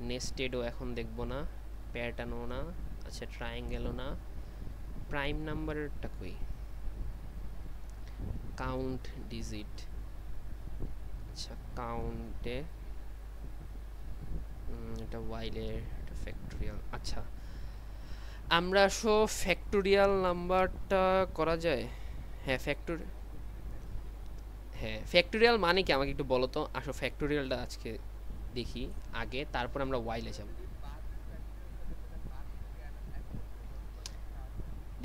নেস্টেডও এখন দেখব না, প্যাটার্নও না, আচ্ছা ট্রায়াঙ্গেলও না, প্রাইম নাম্বারেরটা কই, কাউন্ট ডিজিট, আচ্ছা কাউন্টে এটা ওয়াইলের, এটা ফ্যাক্টোরিয়াল। আচ্ছা আমরা ফ্যাক্টোরিয়াল নাম্বারটা করা যায়। হ্যাঁ ফ্যাক্টোরিয়াল মানে কি আমাকে একটু বলো তো, ফ্যাক্টোরিয়ালটা আজকে দেখি আগে, তারপর আমরা ওয়াইলে যাব।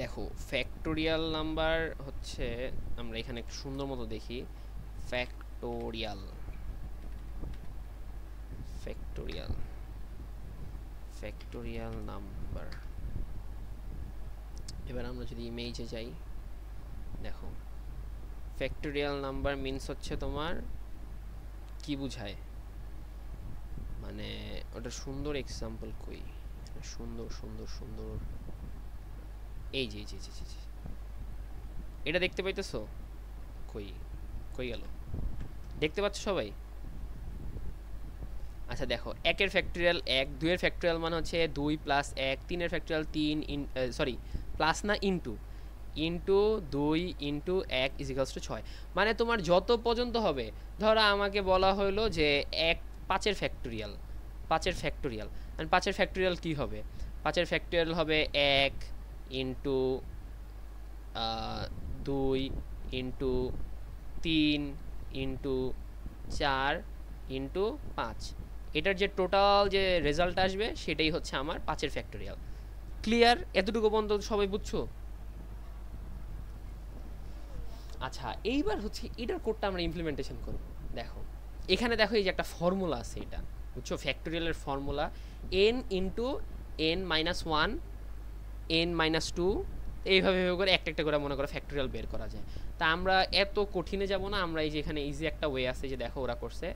দেখো ফ্যাক্টোরিয়াল নাম্বার হচ্ছে, আমরা এখানে একটু সুন্দর মতো দেখি, ফ্যাক্টোরিয়াল ফ্যাক্টোরিয়াল ফ্যাক্টোরিয়াল নাম্বার। এবার আমরা যদি ইমেজে যাই, দেখো ফ্যাক্টোরিয়াল নাম্বার মিনস হচ্ছে তোমার কি বুঝায়, মানে ওটা সুন্দর এক্সাম্পল কই, সুন্দর সুন্দর সুন্দর, এই যে এটা দেখতে পাইতেছো, কই কই গেল, দেখতে পাচ্ছ সবাই? আচ্ছা দেখো, একের ফ্যাক্টোরিয়াল এক, দুইয়ের ফ্যাক্টোরিয়াল মানে হচ্ছে 2 প্লাস 1, তিনের ফ্যাক্টোরিয়াল 3, সরি প্লাস না into, into 2 into 1 equals to 6। মানে তোমার যত পর্যন্ত হবে, ধরো আমাকে বলা হলো যে 5-এর ফ্যাক্টোরিয়াল, 5-এর ফ্যাক্টোরিয়াল, আর 5-এর ফ্যাক্টোরিয়াল কী হবে, 5-এর ফ্যাক্টোরিয়াল হবে 1 ইনটু 2 ইনটু 3 ইনটু 4 ইনটু 5, এটার যে টোটাল যে রেজাল্ট আসবে সেটাই হচ্ছে আমার 5-এর ফ্যাক্টোরিয়াল। ক্লিয়ার? এতটুকু পর্যন্ত সবাই বুঝছো? আচ্ছা এইবার হচ্ছে এটার কোডটা আমরা ইমপ্লিমেন্টেশন করব। দেখো এখানে দেখো, এই যে একটা ফর্মুলা আছে, এটা বুঝছো, ফ্যাক্টোরিয়ালের formula, n into n minus one, n minus two, এইভাবে করে একটা একটা করে মনে করো ফ্যাক্টোরিয়াল বের করা যায়। তা আমরা এত কঠিনে যাব না, আমরা এই যে এখানে ইজি একটা ওয়ে আছে, যে দেখো ওরা করছে,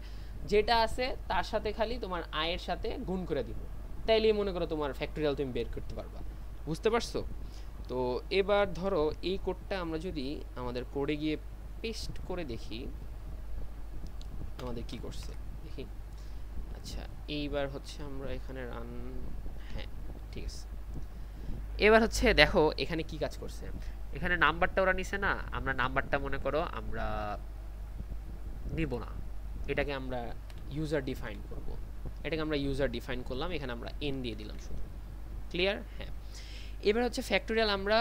যেটা আছে তার সাথে খালি তোমার আয়ের সাথে গুণ করে দিব, তাইলেই মনে করো তোমার ফ্যাক্টোরিয়াল তুমি বের করতে পারবা। বুঝতে পারছো? তো এবার ধরো এই কোডটা আমরা যদি আমাদের কোডে গিয়ে পেস্ট করে দেখি আমাদের কি করছে দেখি। আচ্ছা এইবার হচ্ছে আমরা এখানে রান, হ্যাঁ ঠিক আছে। এবার হচ্ছে দেখো এখানে কি কাজ করছে, এখানে নাম্বারটা ওরা নিছে না, আমরা নাম্বারটা মনে করো আমরা নিব না, এটাকে আমরা ইউজার ডিফাইন করব, এটাকে আমরা ইউজার ডিফাইন করলাম, এখানে আমরা এন দিয়ে দিলাম শুধু। ক্লিয়ার? হ্যাঁ। এবার হচ্ছে ফ্যাক্টোরিয়াল আমরা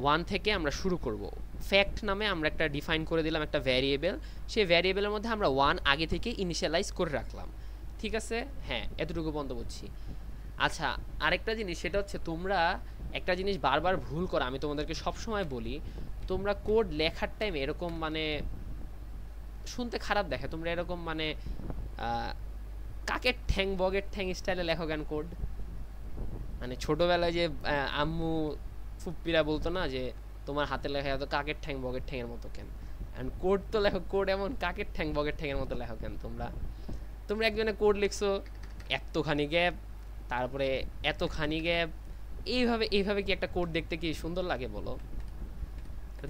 ওয়ান থেকে আমরা শুরু করব। ফ্যাক্ট নামে আমরা একটা ডিফাইন করে দিলাম একটা ভ্যারিয়েবল, সেই ভ্যারিয়েবলের মধ্যে আমরা 1 আগে থেকে ইনিশিয়ালাইজ করে রাখলাম। ঠিক আছে? হ্যাঁ এতটুকু বন্ধ বুঝছি। আচ্ছা আরেকটা জিনিস, সেটা হচ্ছে তোমরা একটা জিনিস বারবার ভুল করো, আমি তোমাদেরকে সবসময় বলি, তোমরা কোড লেখার টাইমে এরকম মানে শুনতে খারাপ দেখে, তোমরা এরকম মানে কাকের ঠ্যাং বগের ঠ্যাং স্টাইলে লেখো কেন কোড? মানে ছোটবেলায় যে আম্মু ফুপ্পিরা বলতো না যে তোমার হাতে লেখা এত কাকের ঠ্যাং বগের ঠ্যাংয়ের মতো কেন, এন্ড কোড তো লেখো, কোড এমন কাকের ঠ্যাং বগের ঠ্যাংয়ের মতো লেখো কেন তোমরা? তোমরা একজনে কোড লিখছো এতখানি গ্যাপ, তারপরে এতখানি গ্যাপ, এইভাবে এইভাবে কি একটা কোড দেখতে কি সুন্দর লাগে বলো?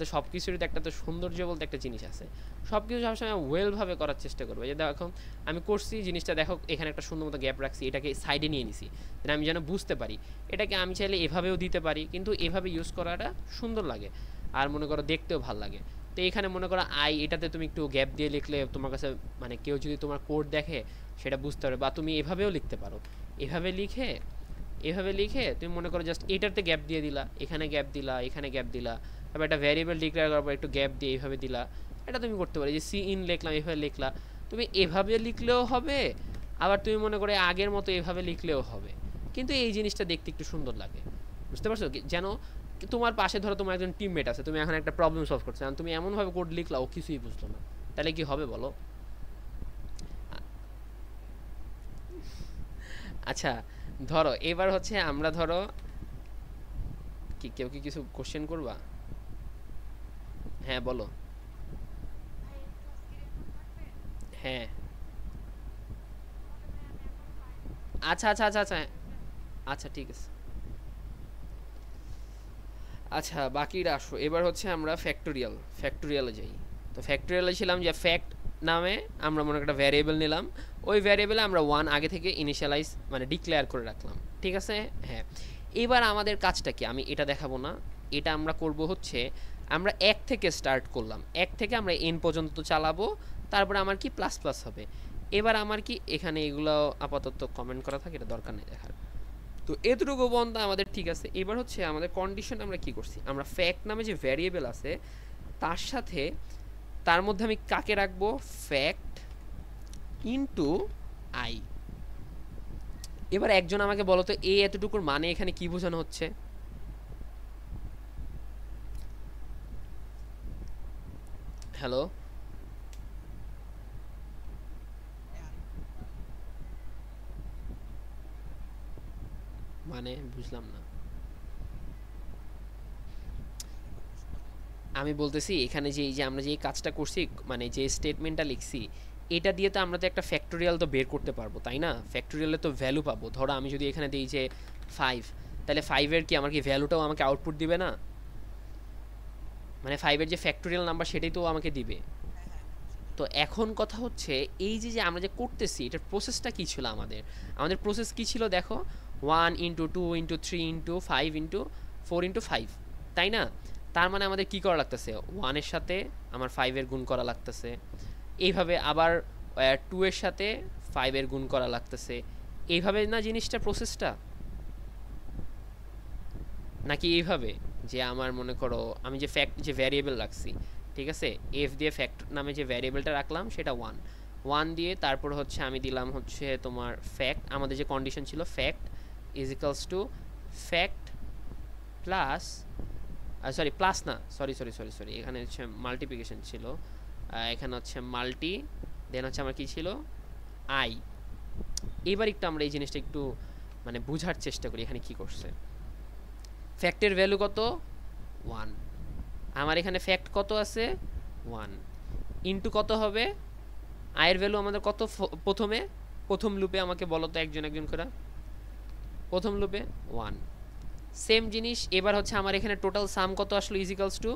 তো সব কিছুরই তো একটা তো সৌন্দর্য বলতে একটা জিনিস আছে, সব কিছু সবসময় ওয়েলভাবে করার চেষ্টা করবে। যে দেখো আমি করছি জিনিসটা, দেখো এখানে একটা সুন্দর মতো গ্যাপ রাখছি, এটাকে সাইডে নিয়ে নিছি, আমি যেন বুঝতে পারি, এটাকে আমি চাইলে এভাবেও দিতে পারি, কিন্তু এভাবে ইউজ করাটা সুন্দর লাগে আর মনে করো দেখতেও ভালো লাগে। তো এখানে মনে করো এটাতে তুমি একটু গ্যাপ দিয়ে লিখলে তোমার কাছে মানে কেউ যদি তোমার কোড দেখে সেটা বুঝতে পারবে, বা তুমি এভাবেও লিখতে পারো, এভাবে লিখে তুমি মনে করো জাস্ট এটাতে গ্যাপ দিয়ে দিলা, এখানে গ্যাপ দিলা, এখানে গ্যাপ দিলা, তারপর একটা ভ্যারিয়েবল ডিক্লেয়ার করার পর একটু গ্যাপ দিয়ে এইভাবে দিলা, এটা তুমি করতে পারো। যে সি ইন লিখলাম, এভাবে লিখলা, তুমি এভাবে লিখলেও হবে, আবার তুমি মনে করো আগের মতো এভাবে লিখলেও হবে, কিন্তু এই জিনিসটা দেখতে একটু সুন্দর লাগে। বুঝতে পারছো? যেন তোমার পাশে ধরো তোমার একজন টিমমেট আছে, তুমি এখন একটা প্রবলেম সলভ করছো, তুমি এমনভাবে কোড লিখলা ও কিছুই বুঝলো না, তাহলে কি হবে বলো? আচ্ছা ধরো এবার হচ্ছে আমরা ধরো কি কেউ কি কিছু কোশ্চেন করবা? হ্যাঁ বলো। হ্যাঁ, আচ্ছা আচ্ছা আচ্ছা আচ্ছা, আচ্ছা ঠিক আছে। আচ্ছা বাকিরা আসো, এবার হচ্ছে আমরা ফ্যাক্টোরিয়ালে যাই। তো ফ্যাক্টোরিয়ালে ছিলাম যে ফ্যাক্ট নামে আমরা মনে একটা ভ্যারিয়েবল নিলাম, ওই ভ্যারিয়েবলে আমরা ওয়ান আগে থেকে ইনিশিয়ালাইজ মানে ডিক্লেয়ার করে রাখলাম, ঠিক আছে। হ্যাঁ, এবার আমাদের কাজটা কি, আমি এটা দেখাবো না, এটা আমরা করব হচ্ছে আমরা এক থেকে স্টার্ট করলাম, এক থেকে আমরা এন পর্যন্ত চালাবো, তারপরে আমার কি প্লাস প্লাস হবে। এবার আমার কি এখানে এগুলো আপাতত কমেন্ট করা থাকে, এটা দরকার নেই দেখার। তো এতটুকু বন্ধ আমাদের ঠিক আছে। এবার হচ্ছে আমাদের কন্ডিশন আমরা কি করছি, আমরা ফ্যাক্ট নামে যে ভ্যারিয়েবল আছে তার সাথে তার মধ্যে আমি কাকে রাখবো, ফ্যাক্ট ইনটু আই। এবার একজন আমাকে বলো তো এই এতটুকুর মানে এখানে কি বোঝানো হচ্ছে। হ্যালো, মানে বুঝলাম না। আমি বলতেছি এখানে যে এই যে আমরা যে এই কাজটা করছি, মানে যে স্টেটমেন্টটা লিখছি, এটা দিয়ে তো আমরা তো একটা ফ্যাক্টোরিয়াল তো বের করতে পারবো, তাই না? ফ্যাক্টোরিয়ালে তো ভ্যালু পাবো। ধরো আমি যদি এখানে দিই যে 5, তাহলে 5-এর কি আমার কি ভ্যালুটাও আমাকে আউটপুট দিবে না? মানে 5-এর যে ফ্যাক্টোরিয়াল নাম্বার সেটাই তো আমাকে দিবে। তো এখন কথা হচ্ছে এই যে যে আমরা যে করতেছি এটার প্রসেসটা কী ছিল, আমাদের আমাদের প্রসেস কী ছিল দেখো, 1 × 2 × 3 × 5 × 4 × 5, তাই না? তার মানে আমাদের কি করা লাগতেছে, 1-এর সাথে আমার 5-এর গুণ করা লাগতেছে, এইভাবে আবার 2-এর সাথে 5-এর গুণ করা লাগতেছে, এইভাবে না জিনিসটা প্রসেসটা, নাকি এইভাবে যে আমার মনে করো আমি যে ফ্যাক্ট যে ভ্যারিয়েবল রাখছি, ঠিক আছে, এফ দিয়ে ফ্যাক্ট নামে যে ভ্যারিয়েবলটা রাখলাম সেটা ওয়ান, ওয়ান দিয়ে তারপর হচ্ছে আমি দিলাম হচ্ছে তোমার ফ্যাক্ট, আমাদের যে কন্ডিশন ছিল fact is equals two fact plus, sorry plus না, সরি সরি সরি সরি, এখানে হচ্ছে মাল্টিপ্লিকেশন ছিল, এখানে হচ্ছে মাল্টি, দেন হচ্ছে আমার কি ছিল আই। এবার একটু আমরা এই জিনিসটা একটু মানে বোঝার চেষ্টা করি এখানে কি করছে। ফ্যাক্টের ভ্যালু কত, 1, আমার এখানে ফ্যাক্ট কত আছে 1, ইনটু কত হবে, আয়ের ভ্যালু আমাদের কত প্রথমে, প্রথম লুপে আমাকে বলো তো একজন একজন করে, প্রথম লুপে 1, সেম জিনিস। এবার হচ্ছে আমার এখানে টোটাল সাম কত আসলো ইজিক্যালস টু,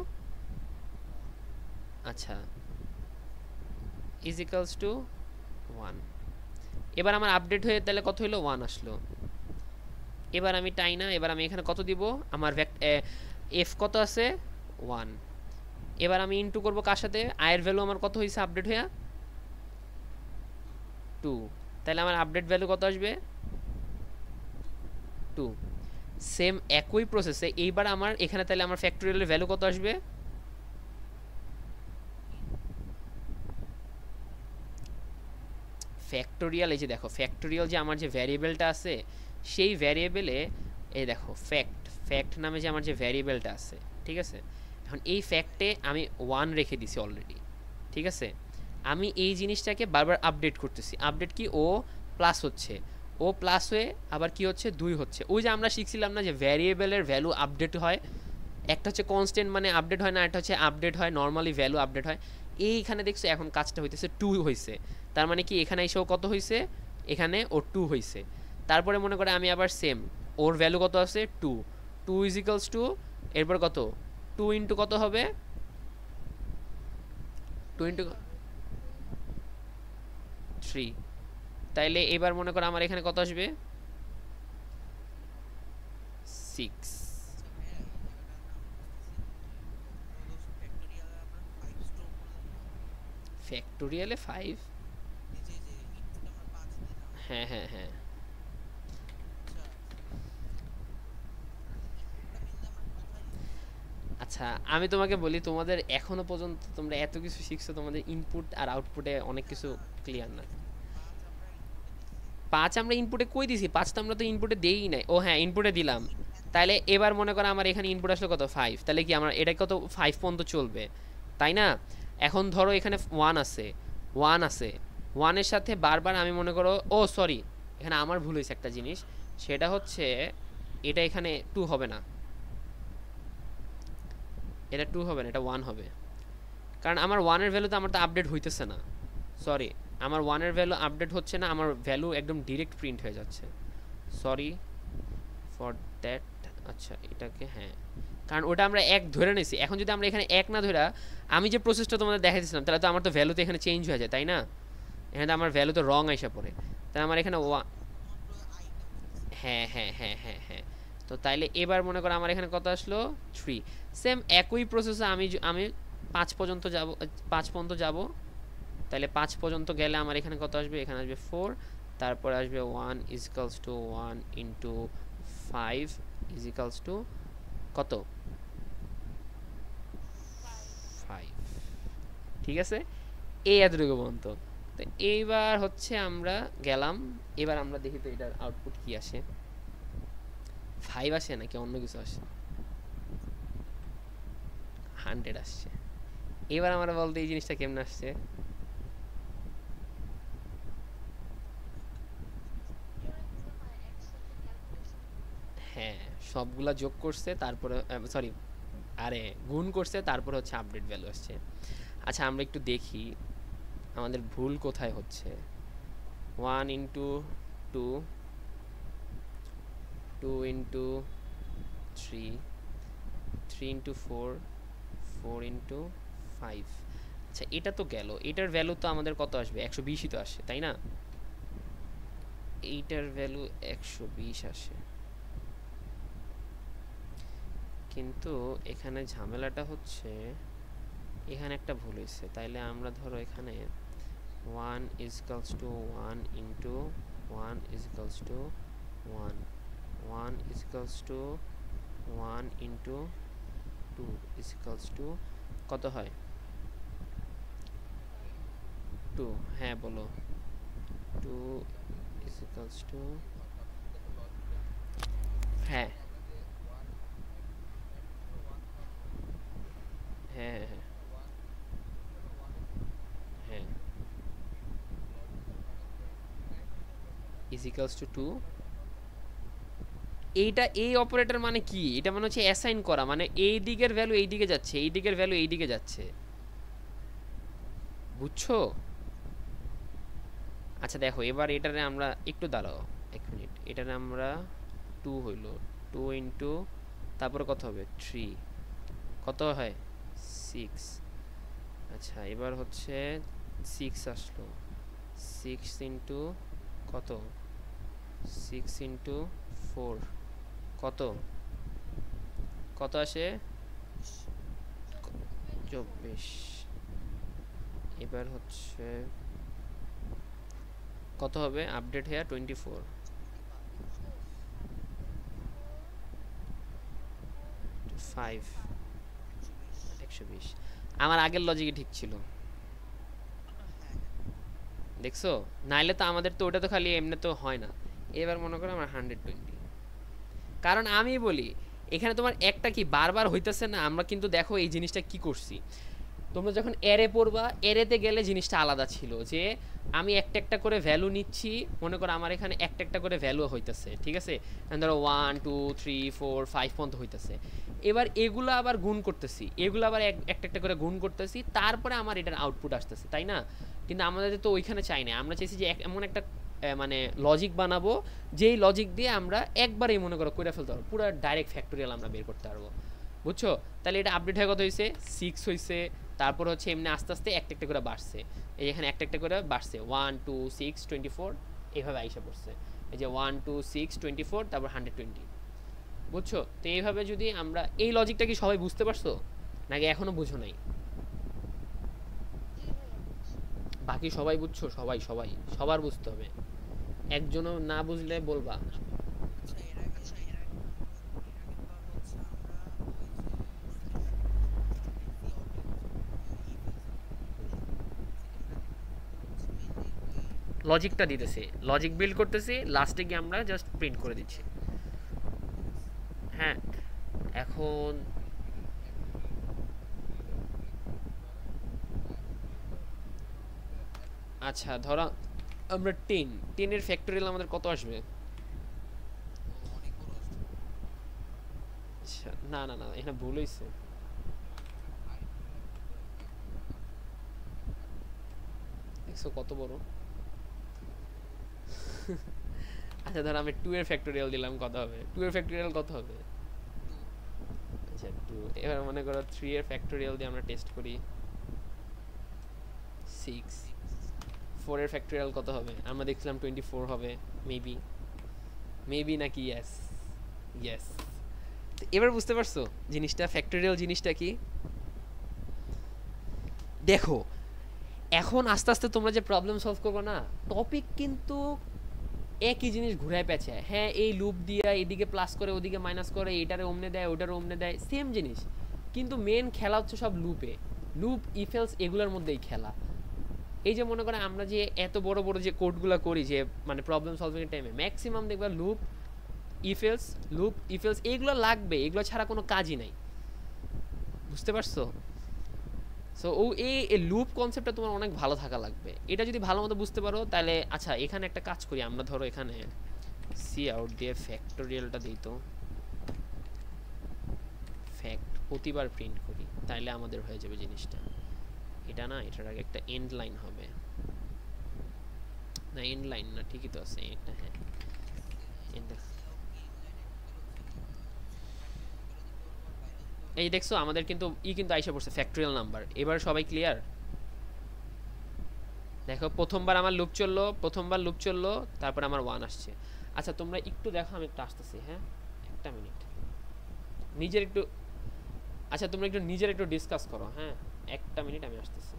আচ্ছা ইজিক্যালস টু 1, এবার আমার আপডেট হয়ে তাহলে কত হলো 1 আসলো। এবার আমি টাই না, এবার আমি এখানে কত দিব, আমার এফ কত আছে 1, এবার আমি ইনটু করব কার সাথে, আয়ের ভ্যালু আমার কত হয়েছে আপডেট হয়ে 2, তাহলে আমার আপডেট ভ্যালু কত আসবে 2। সেম একই প্রসেসে এইবার আমার এখানে তাহলে আমার ফ্যাক্টোরিয়ালের ভ্যালু কত আসবে, ফ্যাক্টোরিয়াল এই যে দেখো ফ্যাক্টোরিয়াল যে আমার যে ভ্যারিয়েবলটা আছে সেই ভ্যারিয়েবলে এই দেখো ফ্যাক্ট, ফ্যাক্ট নামে যে আমার যে ভ্যারিয়েবলটা আছে, ঠিক আছে, এখন এই ফ্যাক্টে আমি 1 রেখে দিছি অলরেডি, ঠিক আছে, আমি এই জিনিসটাকে বারবার আপডেট করতেছি, আপডেট কি ও প্লাস হচ্ছে, ও প্লাস হয়ে আবার কি হচ্ছে 2 হচ্ছে, ওই যে আমরা শিখছিলাম না যে ভ্যারিয়েবলের ভ্যালু আপডেট হয়, একটা হচ্ছে কনস্ট্যান্ট মানে আপডেট হয় না, একটা হচ্ছে আপডেট হয় নর্মালি ভ্যালু আপডেট হয়, এইখানে দেখছো এখন কাজটা হইতেছে 2 হইছে, তার মানে কি এখানে এসেও কত হইছে, এখানে ও 2 হইছে, তারপরে মনে করে আমি আবার সেম ওর ভ্যালু কত আছে 2, 2 ইজ ইকালস টু এরপর কত 2 ইন্টু কত হবে 2 ইন্টু 3, তাইলে এবার মনে করো আমার এখানে কত আসবে 6, ফ্যাক্টোরিয়ালে 5, হ্যাঁ হ্যাঁ হ্যাঁ, আচ্ছা আমি তোমাকে বলি তোমাদের এখনো পর্যন্ত তোমরা এত কিছু শিখছো, তোমাদের ইনপুট আর আউটপুটে অনেক কিছু ক্লিয়ার না। 5 আমরা ইনপুটে কই দিছি, 5 তো আমরা তো ইনপুটে দেই নাই, ও হ্যাঁ ইনপুটে দিলাম, তাহলে এবার মনে করো আমার এখানে ইনপুট আসলো কত 5, তাহলে কি আমার এটা কত 5 পর্যন্ত চলবে, তাই না? এখন ধরো এখানে 1 আছে, 1 আছে, 1-এর সাথে বারবার আমি মনে করো, ও সরি এখানে আমার ভুল হয়েছে একটা জিনিস, সেটা হচ্ছে এটা এখানে 2 হবে না, এটা 2 হবে না, এটা 1 হবে, কারণ আমার 1-এর ভ্যালু তো আমার তো আপডেট হইতেছে না, সরি আমার 1 এর ভ্যালু আপডেট হচ্ছে না, আমার ভ্যালু একদম ডিরেক্ট প্রিন্ট হয়ে যাচ্ছে। Sorry for that. আচ্ছা এটাকে হ্যাঁ, কারণ ওটা আমরা এক ধরে নিয়েছি। এখন যদি আমরা এখানে এক না ধরে আমি যে প্রসেসটা তোমাদের দেখাইছিলাম, তাহলে তো আমার তো ভ্যালু তো এখানে চেঞ্জ হয়ে যায়, তাই না? এখানে তো আমার ভ্যালু তো রং আইসা পড়ে। তাই আমার এখানে হ্যাঁ হ্যাঁ হ্যাঁ হ্যাঁ হ্যাঁ। তো তাইলে এবার মনে করো আমার এখানে কত আসলো 3। সেম একই প্রসেসে আমি 5 পর্যন্ত যাব, 5 পর্যন্ত যাব। তাহলে 5 পর্যন্ত গেলে আমার এখানে কত আসবে, এখানে আসবে 4, তারপর আসবে 1 equals to 1 into 5 equals to কত 5। ঠিক আছে, এই এতটুকু পর্যন্ত। তো এইবার হচ্ছে আমরা গেলাম, এবার আমরা দেখি তো এটার আউটপুট কি আসে। 5 আসে নাকি অন্য কিছু আসে? 100 আসছে। এবার আমরা বলতে এই জিনিসটা কেমন আসছে? হ্যাঁ, সবগুলা যোগ করছে, তারপরে সরি, আরে গুণ করছে, তারপরে হচ্ছে আপডেট ভ্যালু আসছে। আচ্ছা আমরা একটু দেখি আমাদের ভুল কোথায় হচ্ছে। 1 ইন্টু 2, 2 ইন্টু 3, 3 ইন্টু 4, 4 ইন্টু 5। আচ্ছা এটা তো গেল, এটার ভ্যালু তো আমাদের কত আসবে, 120ই তো আসে, তাই না? এইটার ভ্যালু 120 আসে, কিন্তু এখানে ঝামেলাটা হচ্ছে এখানে একটা ভুল হয়েছে। তাইলে আমরা ধরো এখানে 1 equals to 1 into 1 equals to 1, 1 equals to 1 into 2 equals to কত হয় 2। হ্যাঁ বলো, 2 ইজিক্যালস টু হ্যাঁ হ্যাঁ হ্যাঁ হ্যাঁ ইজিক্যালস টু 2। এইটা এই অপারেটর মানে কি, এটা মানে হচ্ছে অ্যাসাইন করা, মানে এই দিকের ভ্যালু এই দিকে যাচ্ছে, এই দিকের ভ্যালু এই দিকে যাচ্ছে, বুঝছো? আচ্ছা দেখো এবার এটারে আমরা একটু দাঁড়াও, 1 মিনিট, এটারে আমরা 2 হইল, 2 ইন্টু তারপরে কত হবে 3, কত হয় 6। আচ্ছা এবার হচ্ছে 6 আসলো, 6 ইন্টু কত, 6 ইন্টু 4 কত, কত আসে 24। এবার হচ্ছে কত হবে আপডেট হেয়ার 24, 5, 120। আমার আগের লজিকই ঠিক ছিল, দেখছো? নাইলে তো আমাদের তো ওটা তো খালি এমনি তো হয় না। এবার মনে করো আমার 120, কারণ আমি বলি এখানে তোমার একটা কি বারবার হইতেছে না। আমরা কিন্তু দেখো এই জিনিসটা কি করছি, তোমরা যখন এরে পড়বা, এরেতে গেলে জিনিসটা আলাদা ছিল যে আমি একটা একটা করে ভ্যালু নিচ্ছি, মনে করো আমার এখানে একটা একটা করে ভ্যালু হইতেছে, ঠিক আছে? ধরো 1 2 3 4 5 পর্যন্ত হইতেছে। এবার এগুলো আবার গুণ করতেছি, এগুলো আবার একটা একটা করে গুণ করতেছি, তারপরে আমার এটার আউটপুট আসতেছে, তাই না? কিন্তু আমাদের তো ওইখানে চাই না, আমরা চাইছি যে এমন একটা মানে লজিক বানাবো যেই লজিক দিয়ে আমরা একবারেই মনে করো করে ফেলতে পারবো, পুরো ডাইরেক্ট ফ্যাক্টোরিয়াল আমরা বের করতে পারবো, বুঝছো? তাহলে এটা আপডেট হয়ে কত হয়েছে 6 হয়েছে, তারপর হচ্ছে এমনি আস্তে আস্তে একটা একটা করে বাড়ছে, এই এখানে একটা একটা করে বাড়ছে 1 2 6 24 এইভাবে আইসা পড়ছে, এই যে 1 2 6 24 তারপর 120, বুঝছো? তো এইভাবে যদি আমরা এই লজিকটা কি সবাই বুঝতে পারছো নাকি এখনো বুঝো নাই? বাকি সবাই বুঝছো? সবাই সবাই সবার বুঝতে হবে, একজনও না বুঝলে বলবা। লজিকটা দিতেছি, লজিক বিল্ড করতেছি, লাস্টে গিয়ে আমরা জাস্ট প্রিন্ট করে দিচ্ছি। হ্যাঁ এখন আচ্ছা ধরো আমরা 10 এর ফ্যাক্টোরিয়াল আমাদের কত আসবে? আচ্ছা না না না, এখানে ভুল হয়েছে। দেখছো কত বড়। আচ্ছা ধর আমি 2 এর ফ্যাক্টোরিয়াল দিলাম, কত হবে? 2 এর ফ্যাক্টোরিয়াল কত হবে? আচ্ছা 2। এবার মনে করো 3 এর ফ্যাক্টোরিয়াল দিয়ে আমরা টেস্ট করি, 6। 4 এর ফ্যাক্টোরিয়াল কত হবে? আমরা দেখছিলাম 24 হবে, মেবি মেবি নাকি? Yes yes. এবার বুঝতে পারছো জিনিসটা, ফ্যাক্টোরিয়াল জিনিসটা কি? দেখো এখন আস্তে আস্তে তোমরা যে প্রবলেম সলভ করবে না, টপিক কিন্তু একই জিনিস ঘুরায় পেঁচায়। হ্যাঁ এই লুপ দিয়ে এদিকে প্লাস করে ওদিকে মাইনাস করে, এটারে অমনে দেয় ওটারে অমনে দেয়, সেম জিনিস, কিন্তু মেন খেলা হচ্ছে সব লুপে। লুপ ইফেলস এগুলোর মধ্যেই খেলা। এই যে মনে করে আমরা যে এত বড় বড় যে কোডগুলো করি, যে মানে প্রবলেম সলভিং এর টাইমে ম্যাক্সিমাম দেখবা লুপ ইফেলস এইগুলো লাগবে, এগুলো ছাড়া কোনো কাজই নাই। বুঝতে পারছো? সো ও এই লুপ কনসেপ্টটা তোমার অনেক ভালো থাকা লাগবে। এটা যদি ভালো মতো বুঝতে পারো তাহলে, আচ্ছা এখানে একটা কাজ করি আমরা, ধরো এখানে সি আউট দিয়ে ফ্যাক্টোরিয়ালটা দিই, তো ফ্যাক্ট প্রতিবার প্রিন্ট করি, তাইলে আমাদের হয়ে যাবে জিনিসটা। এটা না, এটার আগে একটা এন্ড লাইন হবে না, এন্ড লাইন না, ঠিকই তো আছে একটা, হ্যাঁ এন্ড। এই দেখছো আমাদের কিন্তু কিন্তু আইসা পড়ছে ফ্যাক্টোরিয়াল নাম্বার। এবার সবাই ক্লিয়ার? দেখো প্রথমবার লুপ চললো, তারপর আমার 1 আসছে। আচ্ছা তোমরা একটু দেখো, আমি একটু আসতেছি, হ্যাঁ একটা মিনিট। নিজের একটু, আচ্ছা তোমরা একটু নিজের একটু ডিসকাস করো, হ্যাঁ একটা মিনিট আমি আসতেছি।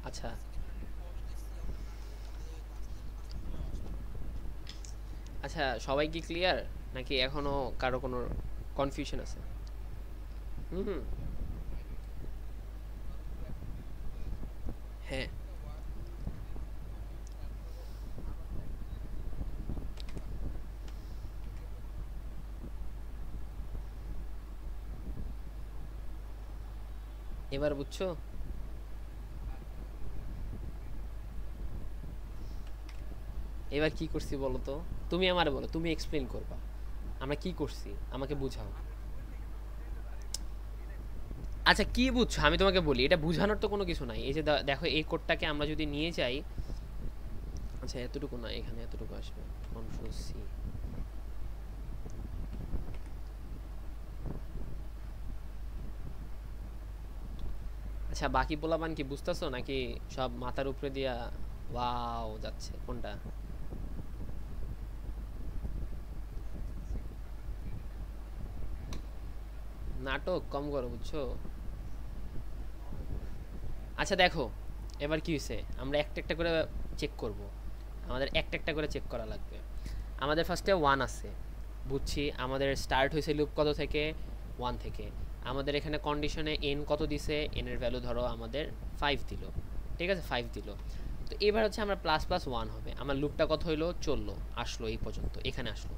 আচ্ছা আচ্ছা সবাই কি ক্লিয়ার, নাকি এখনো কারো কোনো কনফিউশন আছে? হুম হুম, হ্যাঁ এবার বুঝছো? এবার কি করছি বলো তো? তুমি আমারে বলো, তুমি এক্সপ্লেন করবা আমরা কি করছি, আমাকে বুঝাও। আচ্ছা কি বুঝছো আমি তোমাকে বলি, এটা বুঝানোর তো কোনো কিছু নাই। এই যে দেখো এই কোডটাকে আমরা যদি নিয়ে যাই, আচ্ছা এতটুকু না, এখানে এতটুকু আসবে, কন্ট্রোল সি। আচ্ছা বাকি পোলাপান কি বুঝতেছো, নাকি সব মাথার উপরে দিয়া ওয়াও যাচ্ছে কোনটা? নাটক কম করো বুঝছো? আচ্ছা দেখো এবার কি হয়েছে, আমরা একটা একটা করে চেক করব। আমাদের একটা একটা করে চেক করা লাগবে। আমাদের ফার্স্টে 1 আছে, বুঝছি। আমাদের স্টার্ট হয়েছে লুপ কত থেকে? 1 থেকে। আমাদের এখানে কন্ডিশনে এন কত দিছে? এন এর ভ্যালু ধরো আমাদের 5 দিল, ঠিক আছে 5 দিল। তো এবার হচ্ছে আমরা প্লাস প্লাস 1 হবে, আমার লুপটা কত হইলো? চললো, আসলো এই পর্যন্ত, এখানে আসলো।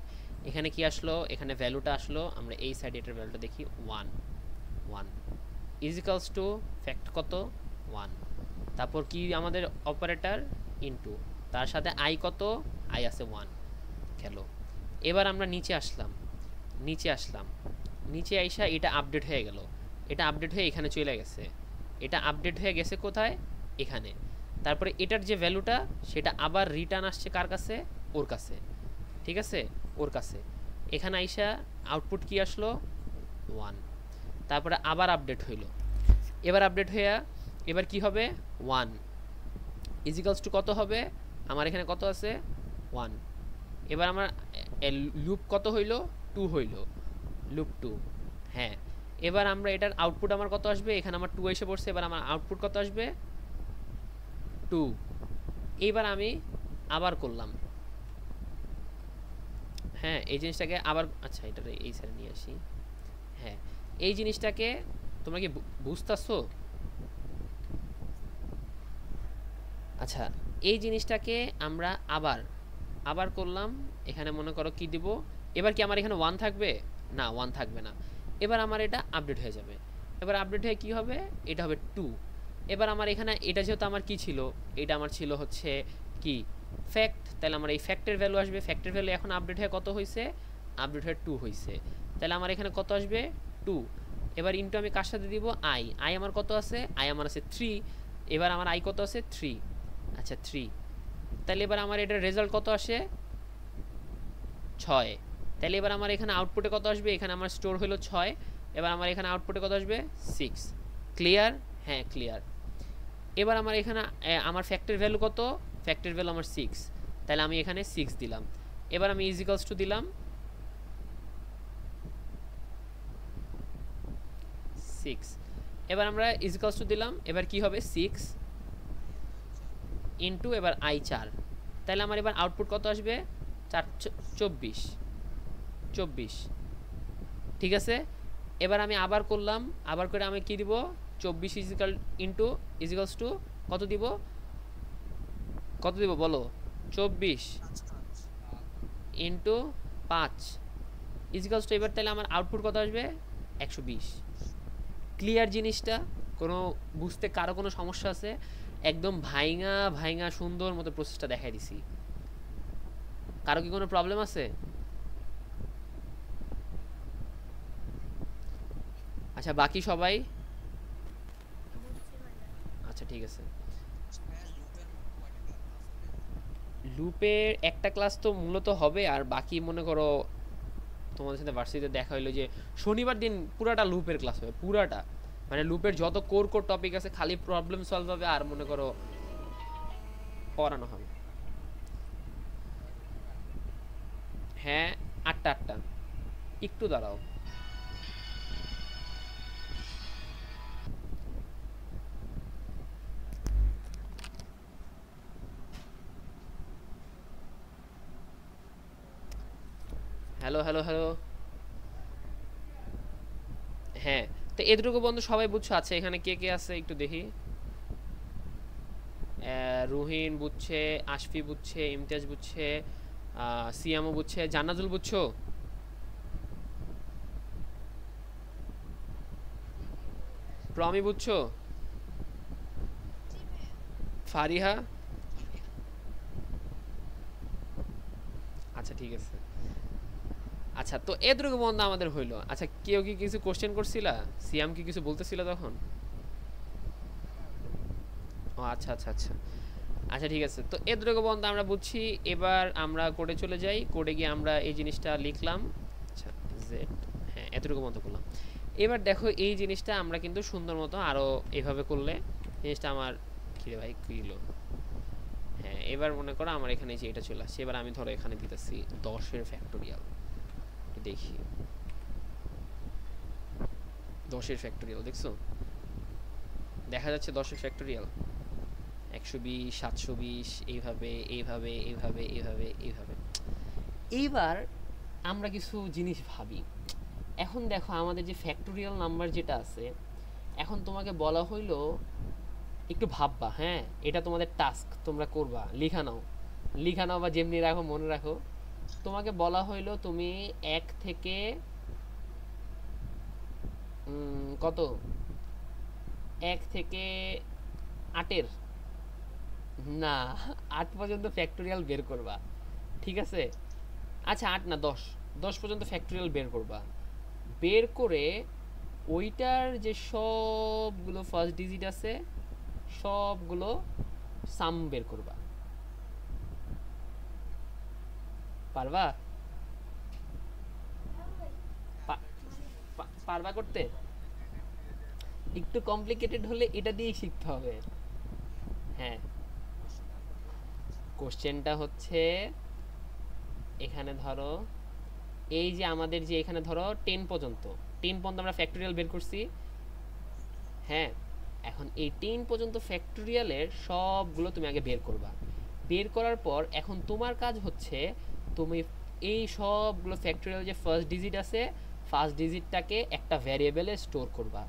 এখানে কি আসলো, এখানে ভ্যালুটা আসলো, আমরা এই সাইডে এটার ভ্যালুটা দেখি 1 1 ইজিক্যালস টু ফ্যাক্ট কত 1, তারপর কি আমাদের অপারেটর ইনটু, তার সাথে আই কত, আই আছে 1 খেলো। এবার আমরা নিচে আসলাম, নিচে আইসা এটা আপডেট হয়ে গেল, এটা আপডেট হয়ে এখানে চলে গেছে, এটা আপডেট হয়ে গেছে কোথায়, এখানে। তারপরে এটার যে ভ্যালুটা সেটা আবার রিটার্ন আসছে কার কাছে, ওর কাছে, ঠিক আছে, ওর কাছে। এখানে আইসা আউটপুট কি আসলো 1, তারপরে আবার আপডেট হইল, এবার আপডেট হইয়া এবার কি হবে 1 ইজিক্যালস টু কত হবে, আমার এখানে কত আছে 1। এবার আমার লুপ কত হইল 2 হইল, লুপ 2। হ্যাঁ, এবার আমরা এটার আউটপুট আমার কত আসবে, এখানে আমার 2 এসে পড়ছে, এবার আমার আউটপুট কত আসবে 2। এইবার আমি আবার করলাম, হ্যাঁ এই জিনিসটাকে আবার, আচ্ছা এটা এই সাইডে নিয়ে আসি। হ্যাঁ, এই জিনিসটাকে তোমরা কি বুঝতেছো? আচ্ছা, এই জিনিসটাকে আমরা আবার করলাম, এখানে মনে করো কি দিব, এবার কি আমার এখানে 1 থাকবে না, 1 থাকবে না। এবার আমার এটা আপডেট হয়ে যাবে, এবার আপডেট হয়ে কি হবে, এটা হবে 2। এবার আমার এখানে এটা যেহেতু আমার কি ছিল, এটা আমার ছিল হচ্ছে কি ফ্যাক্ট, তাহলে আমার এই ফ্যাক্টের ভ্যালু আসবে, ফ্যাক্টের ভ্যালু এখন আপডেট হয়ে কত হয়েছে, আপডেট হয়ে 2 হয়েছে, তাহলে আমার এখানে কত আসবে 2। এবার ইনটু আমি কার সাথে দিব, আই আমার কত আছে, আই আমার আছে 3, এবার আমার আই কত আছে 3, আচ্ছা 3। তাহলে এবার আমার এটার রেজাল্ট কত আসে 6, তাহলে এবার আমার এখানে আউটপুটে কত আসবে, এখানে আমার স্টোর হলো 6, এবার আমার এখানে আউটপুটে কত আসবে 6। ক্লিয়ার? হ্যাঁ ক্লিয়ার। এবার আমার এখানে আমার ফ্যাক্টর ভ্যালু কত, ফ্যাক্টর ভ্যালু আমার 6, তাহলে আমি এখানে 6 দিলাম। এবার আমি ইজিক্যালস টু দিলাম 6, এবার আমরা ইজিক্যালস টু দিলাম, এবার কি হবে 6 ইনটু এবার আই 4, তাহলে আমার এবার আউটপুট কত আসবে 4 24, ঠিক আছে। এবার আমি আবার করলাম, আবার করে আমি কি দিব 24 ইজিক্যাল ইনটু ইজিক্যালস টু কত দিব, কত দিব বলো, 24 ইনটু 5 ইজিক্যালস টু, এবার তাহলে আমার আউটপুট কত আসবে 120। ক্লিয়ার জিনিসটা? কোনো বুঝতে কারো কোনো সমস্যা আছে? একদম ভাইঙা সুন্দর মতো প্রসেসটা দেখাই দিছি, কারো কি কোনো প্রবলেম আছে? আচ্ছা বাকি সবাই, আচ্ছা ঠিক আছে। লুপের একটা ক্লাস তো মূলত হবে, আর বাকি মনে করো তোমাদের সাথে ভার্সিটিতে দেখা হইলো যে শনিবার দিন পুরাটা লুপের ক্লাস হবে, পুরাটা মানে লুপের যত কোর টপিক আছে খালি প্রবলেম সলভ হবে, আর মনে করো পড়ানো হবে। হ্যাঁ 8টা একটু দাঁড়াও। হ্যালো হ্যালো হ্যালো, হ্যাঁ তো এতটুকু বন্ধু সবাই বুঝছো? আছে এখানে কে কে আছে একটু দেখি। রুহিন বুঝছে, আশফি বুঝছে, ইমতিয়াজ বুঝছে, সিয়ামও বুঝছে, জান্নাতুল বুঝছো, প্রমি বুঝছো, ফারিহা, আচ্ছা ঠিক আছে। আচ্ছা তো এতটুকু বন্ধু আমাদের হইলো। আচ্ছা কেউ কি কিছু কোশ্চেন করছিলা, সিয়াম কি কিছু বলতেছিল তখন? ও আচ্ছা আচ্ছা আচ্ছা, আচ্ছা ঠিক আছে। তো এতটুকু বন্ধু আমরা বুঝছি, এবার আমরা কোডে চলে যাই, কোডে গিয়ে আমরা এই জিনিসটা লিখলাম। আচ্ছা জেড, হ্যাঁ এতটুকু মতো করলাম। এবার দেখো এই জিনিসটা আমরা কিন্তু সুন্দর মতো আরও এভাবে করলে জিনিসটা আমার কিরে ভাই কিলো, হ্যাঁ এবার মনে করো আমার এখানে যে এটা চলে আসছে, এবার আমি ধরো এখানে দিতেছি 10-এর ফ্যাক্টোরিয়াল, দেখি 10-এর ফ্যাক্টোরিয়াল দেখছো, দেখা যাচ্ছে 10-এর ফ্যাক্টোরিয়াল 120 720 এইভাবে এইভাবে এইভাবে এইভাবে এইভাবে। এইবার আমরা কিছু জিনিস ভাবি। এখন দেখো আমাদের যে ফ্যাক্টোরিয়াল নাম্বার যেটা আছে, এখন তোমাকে বলা হইলো একটু ভাববা, হ্যাঁ এটা তোমাদের টাস্ক, তোমরা করবা, লিখা নাও বা যেমনি রাখো মনে রাখো তোমাকে বলা হইলো তুমি 1 থেকে কত 1 থেকে 8-এর না 8 পর্যন্ত ফ্যাক্টোরিয়াল বের করবা, ঠিক আছে? আচ্ছা 8 না 10, 10 পর্যন্ত ফ্যাক্টোরিয়াল বের করবা। বের করে ওইটার যে সবগুলো ফার্স্ট ডিজিট আছে সবগুলো সাম বের করবা। পারবা? পারবা করতে? একটু কমপ্লিকেটেড হলে এটা দিয়েই শিখতে হবে। হ্যাঁ, কোশ্চেনটা হচ্ছে এখানে ধরো এই যে আমাদের যে এখানে ধরো 10 পর্যন্ত আমরা ফ্যাক্টোরিয়াল বের করছি। হ্যাঁ, এখন এই 10 পর্যন্ত ফ্যাক্টোরিয়ালের সবগুলো তুমি আগে বের করবা। বের করার পর এখন তোমার কাজ হচ্ছে তুমি এই সবগুলো ফ্যাক্টোরিয়াল যে ফার্স্ট ডিজিট আছে ফার্স্ট ডিজিটটাকে একটা ভ্যারিয়েবলে স্টোর করবা।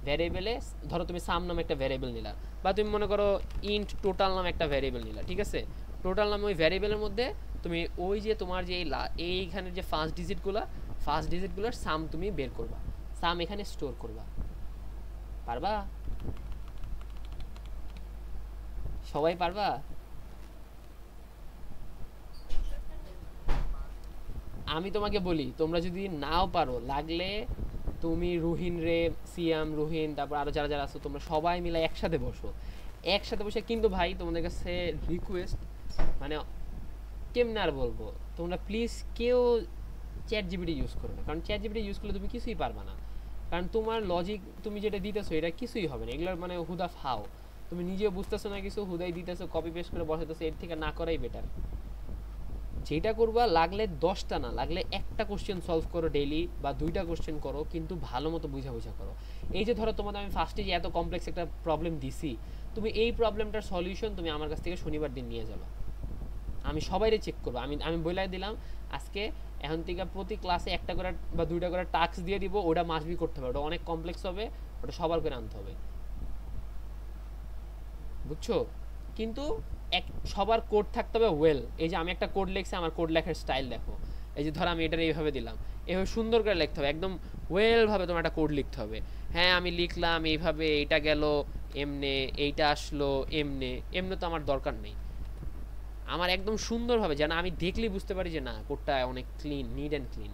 ভ্যারিয়েবলে ধরো তুমি সাম নামে একটা ভ্যারিয়েবল নিলা, বা তুমি মনে করো ইন্ট টোটাল নামে একটা ভ্যারিয়েবল নিলা, ঠিক আছে? টোটাল নামে ওই ভ্যারিয়েবলের মধ্যে তুমি ওই যে তোমার যে এইখানে যে ফার্স্ট ডিজিটগুলোর সাম তুমি বের করবা, সাম এখানে স্টোর করবা। পারবা? সবাই পারবা? আমি তোমাকে বলি তোমরা যদি নাও পারো লাগলে তুমি রুহিন রে, সিয়াম, রুহিন, তারপর আরো যারা যারা আছো তোমরা সবাই মিলে একসাথে বসো, একসাথে বসে। কিন্তু ভাই তোমাদের কাছে রিকোয়েস্ট, মানে কেমনে আর বলবো, তোমরা প্লিজ কেউ চ্যাট জিপিটি ইউজ করো না, কারণ চ্যাট জিপিটি ইউজ করলে তুমি কিছুই পারবা না। কারণ তোমার লজিক তুমি যেটা দিতেছো এটা কিছুই হবে না, এগুলোর মানে হুদা ফাও। তুমি নিজেও বুঝতেছো না কিছু, হুদাই দিতেছো, কপি পেস্ট করে বসাতেছো, এর থেকে না করাই বেটার। যেটা করবা লাগলে 10টা না, লাগলে একটা কোশ্চেন সলভ করো ডেইলি, বা 2টা কোশ্চেন করো, কিন্তু ভালো মতো বুঝা বুঝা করো। এই যে ধরো তোমাদের আমি ফার্স্টে যে এত কমপ্লেক্স একটা প্রবলেম দিছি, তুমি এই প্রবলেমটার সলিউশন তুমি আমার কাছ থেকে শনিবার দিন নিয়ে যাবা, আমি সবাইরে চেক করবো। আমি আমি বলে দিলাম আজকে এখন থেকে প্রতি ক্লাসে একটা করে বা 2টা করে টাস্ক দিয়ে দিব, ওটা মাস্ট বি করতে হবে, ওটা অনেক কমপ্লেক্স হবে, ওটা সবার করে আনতে হবে, বুঝছো? কিন্তু এক সবার কোড থাকতে হবে ওয়েল। এই যে আমি একটা কোড লিখছি, আমার কোড লেখার স্টাইল দেখো। এই যে ধরো আমি এটা এইভাবে দিলাম, এভাবে সুন্দর করে লিখতে হবে, একদম ওয়েল ভাবে তোমার একটা কোড লিখতে হবে। হ্যাঁ আমি লিখলাম এইভাবে, এইটা গেল এমনে, এইটা আসলো এমনে, এমনে তো আমার দরকার নেই। আমার একদম সুন্দরভাবে যেন আমি দেখলেই বুঝতে পারি যে না কোডটা অনেক ক্লিন, নিট অ্যান্ড ক্লিন।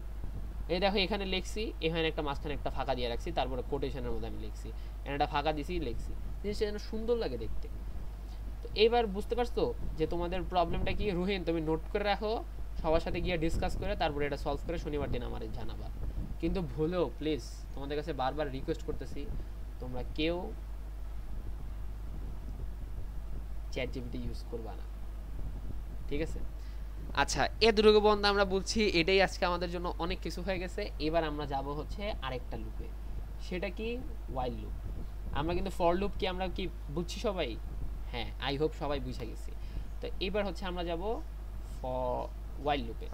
এই দেখো এখানে লিখছি, এখানে একটা মাঝখানে একটা ফাঁকা দিয়ে রাখছি, তারপরে কোটেশনের মধ্যে আমি লিখছি, এখানে একটা ফাঁকা দিছি, লিখছি, জিনিসটা যেন সুন্দর লাগে দেখতে। তো এইবার বুঝতে পারছো যে তোমাদের প্রবলেমটা কি? রুহিন তুমি নোট করে রাখো, সবার সাথে গিয়ে ডিসকাস করে তারপরে এটা সলভ করে শনিবার দিন আমার জানাবা। কিন্তু ভুলেও প্লিজ তোমাদের কাছে বারবার রিকোয়েস্ট করতেছি, তোমরা কেউ চ্যাট জিপিটি ইউজ করবা না, ঠিক আছে? আচ্ছা এতটুকু বন্ধ আমরা বলছি, এটাই আজকে আমাদের জন্য অনেক কিছু হয়ে গেছে। এবার আমরা যাব হচ্ছে আরেকটা লুপে, সেটা কি? ওয়াইল লুপ। আমরা কিন্তু ফর লুপ কি আমরা কি বুঝছি সবাই? হ্যাঁ আই হোপ সবাই বুঝে গেছি। তো এবার হচ্ছে আমরা যাব ফর ওয়াইল লুপে।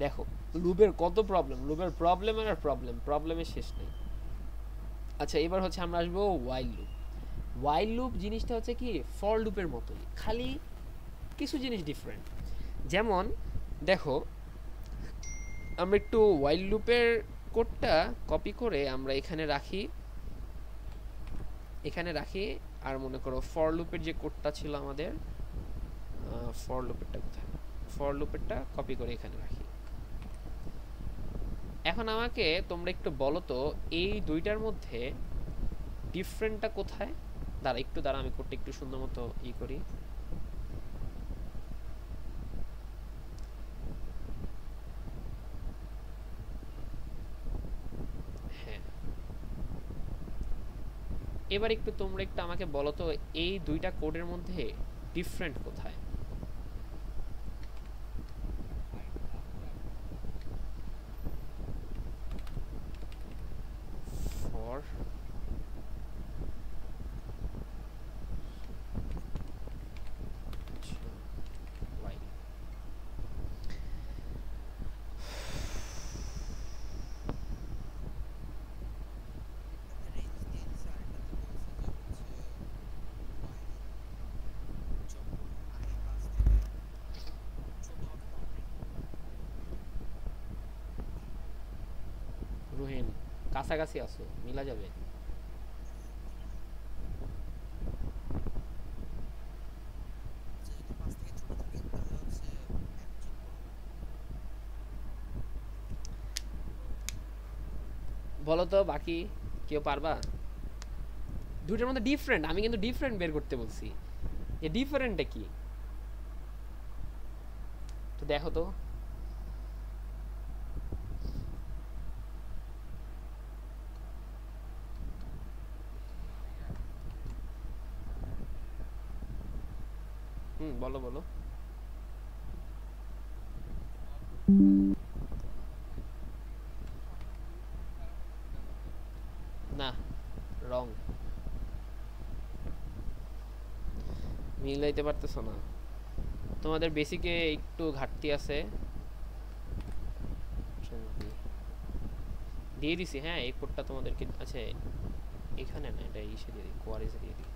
দেখো লুপের কত প্রবলেম, লুপের প্রবলেম আর প্রবলেম, প্রবলেমের শেষ নেই। আচ্ছা এবার হচ্ছে আমরা আসবো ওয়াইল লুপ। ওয়াইল লুপ জিনিসটা হচ্ছে কি ফর লুপের মতোই, খালি কিছু জিনিস ডিফারেন্ট। যেমন দেখো আমরা একটু ওয়াইল লুপের কোডটা কপি করে আমরা এখানে রাখি, এখানে রাখি। আর মনে করো ফর লুপের যে কোডটা ছিল আমাদের, ফর লুপেরটা কোথায়, ফর লুপেরটা কপি করে এখানে রাখি। এখন আমাকে তোমরা একটু বলো তো এই দুইটার মধ্যে ডিফারেন্টটা কোথায়? দাঁড়া আমি কোডটা একটু সুন্দর মতো করি। হ্যাঁ এবার একটু তোমরা একটু আমাকে বলো তো এই দুইটা কোডের মধ্যে ডিফারেন্ট কোথায়? ফর ওয়াইল, রুহিন কাছাকাছি আসো, মিলা যাবে। বলো তো বাকি কেউ পারবা? দুইটার মধ্যে ডিফারেন্ট, আমি কিন্তু ডিফারেন্ট বের করতে বলছি, এ ডিফারেন্টটা কি তো দেখো তো। বলো বলো। না, রং। মিলাইতে পারতেছো না, তোমাদের বেসিকে একটু ঘাটতি আছে। দিয়ে দিছি, হ্যাঁ এই কোডটা তোমাদেরকে আছে এখানে না, এটা ইসে দিয়ে দিই, কোয়ারিজে দিয়ে দিই,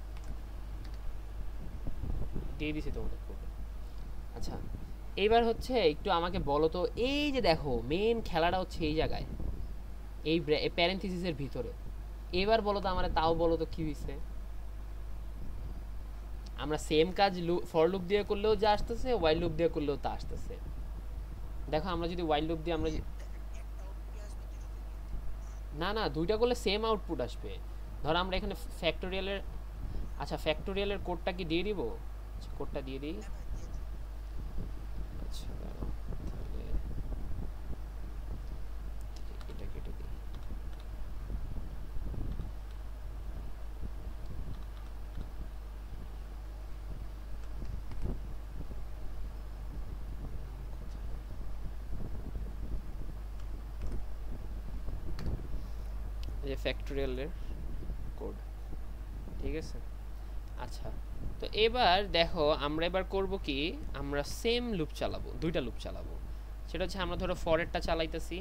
দিয়ে দিছি তোমাদের কোড। আচ্ছা, এইবার হচ্ছে একটু আমাকে বলো তো, এই যে দেখো মেন খেলাটা হচ্ছে এই জায়গায়, এই প্যারেন্থিসিসের ভিতরে। এবার বলো তো আমারে, তাও বলো তো কি হয়েছে। আমরা সেম কাজ ফর লুপ দিয়ে করলেও যা আসতেছে, ওয়াইল লুপ দিয়ে করলেও তা আসতেছে। দেখো আমরা যদি ওয়াইল লুপ দিয়ে আমরা না না দুইটা করলে সেম আউটপুট আসবে। ধরো আমরা এখানে ফ্যাক্টোরিয়ালের, আচ্ছা ফ্যাক্টোরিয়ালের কোডটা কি দিয়ে দিব? আচ্ছা কোডটা দিয়ে দিই। আচ্ছা দাঁড়াও, তাহলে এটা কেটে দিই। এই যে ফ্যাক্টোরিয়ালের কোড, ঠিক আছে। আচ্ছা, তো এবার দেখো আমরা এবার করব কি, আমরা সেম লুপ চালাবো, দুইটা লুপ চালাবো। সেটা হচ্ছে আমরা ধরো ফরেরটা চালাইতেছি।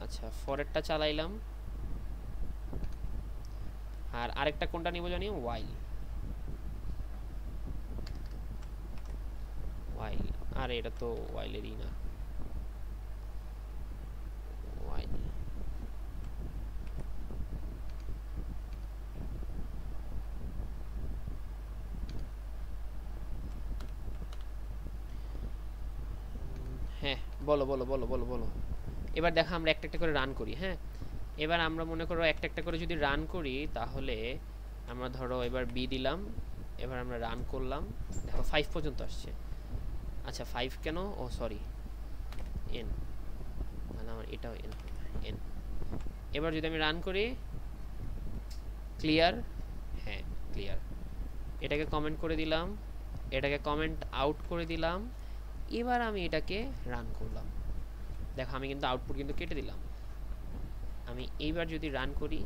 আচ্ছা ফরেরটা চালাইলাম, আর আরেকটা কোনটা নিব জানি, ওয়াইল। ওয়াইল, আর এটা তো ওয়াইলেরই না, ওয়াইল। হ্যাঁ বলো বলো বলো বলো বলো। এবার দেখো আমরা একটা একটা করে রান করি, হ্যাঁ। এবার আমরা মনে করো একটা একটা করে যদি রান করি, তাহলে আমরা ধরো এবার বি দিলাম, এবার আমরা রান করলাম, দেখো 5 পর্যন্ত আসছে। আচ্ছা 5 কেন, ও সরি এন, তাহলে আমার এটাও এন, এন। এবার যদি আমি রান করি, ক্লিয়ার, হ্যাঁ ক্লিয়ার। এটাকে কমেন্ট করে দিলাম, এটাকে কমেন্ট আউট করে দিলাম। এবার আমি এটাকে রান করলাম, দেখো আমি কিন্তু আউটপুট কিন্তু কেটে দিলাম। আমি এইবার যদি রান করি,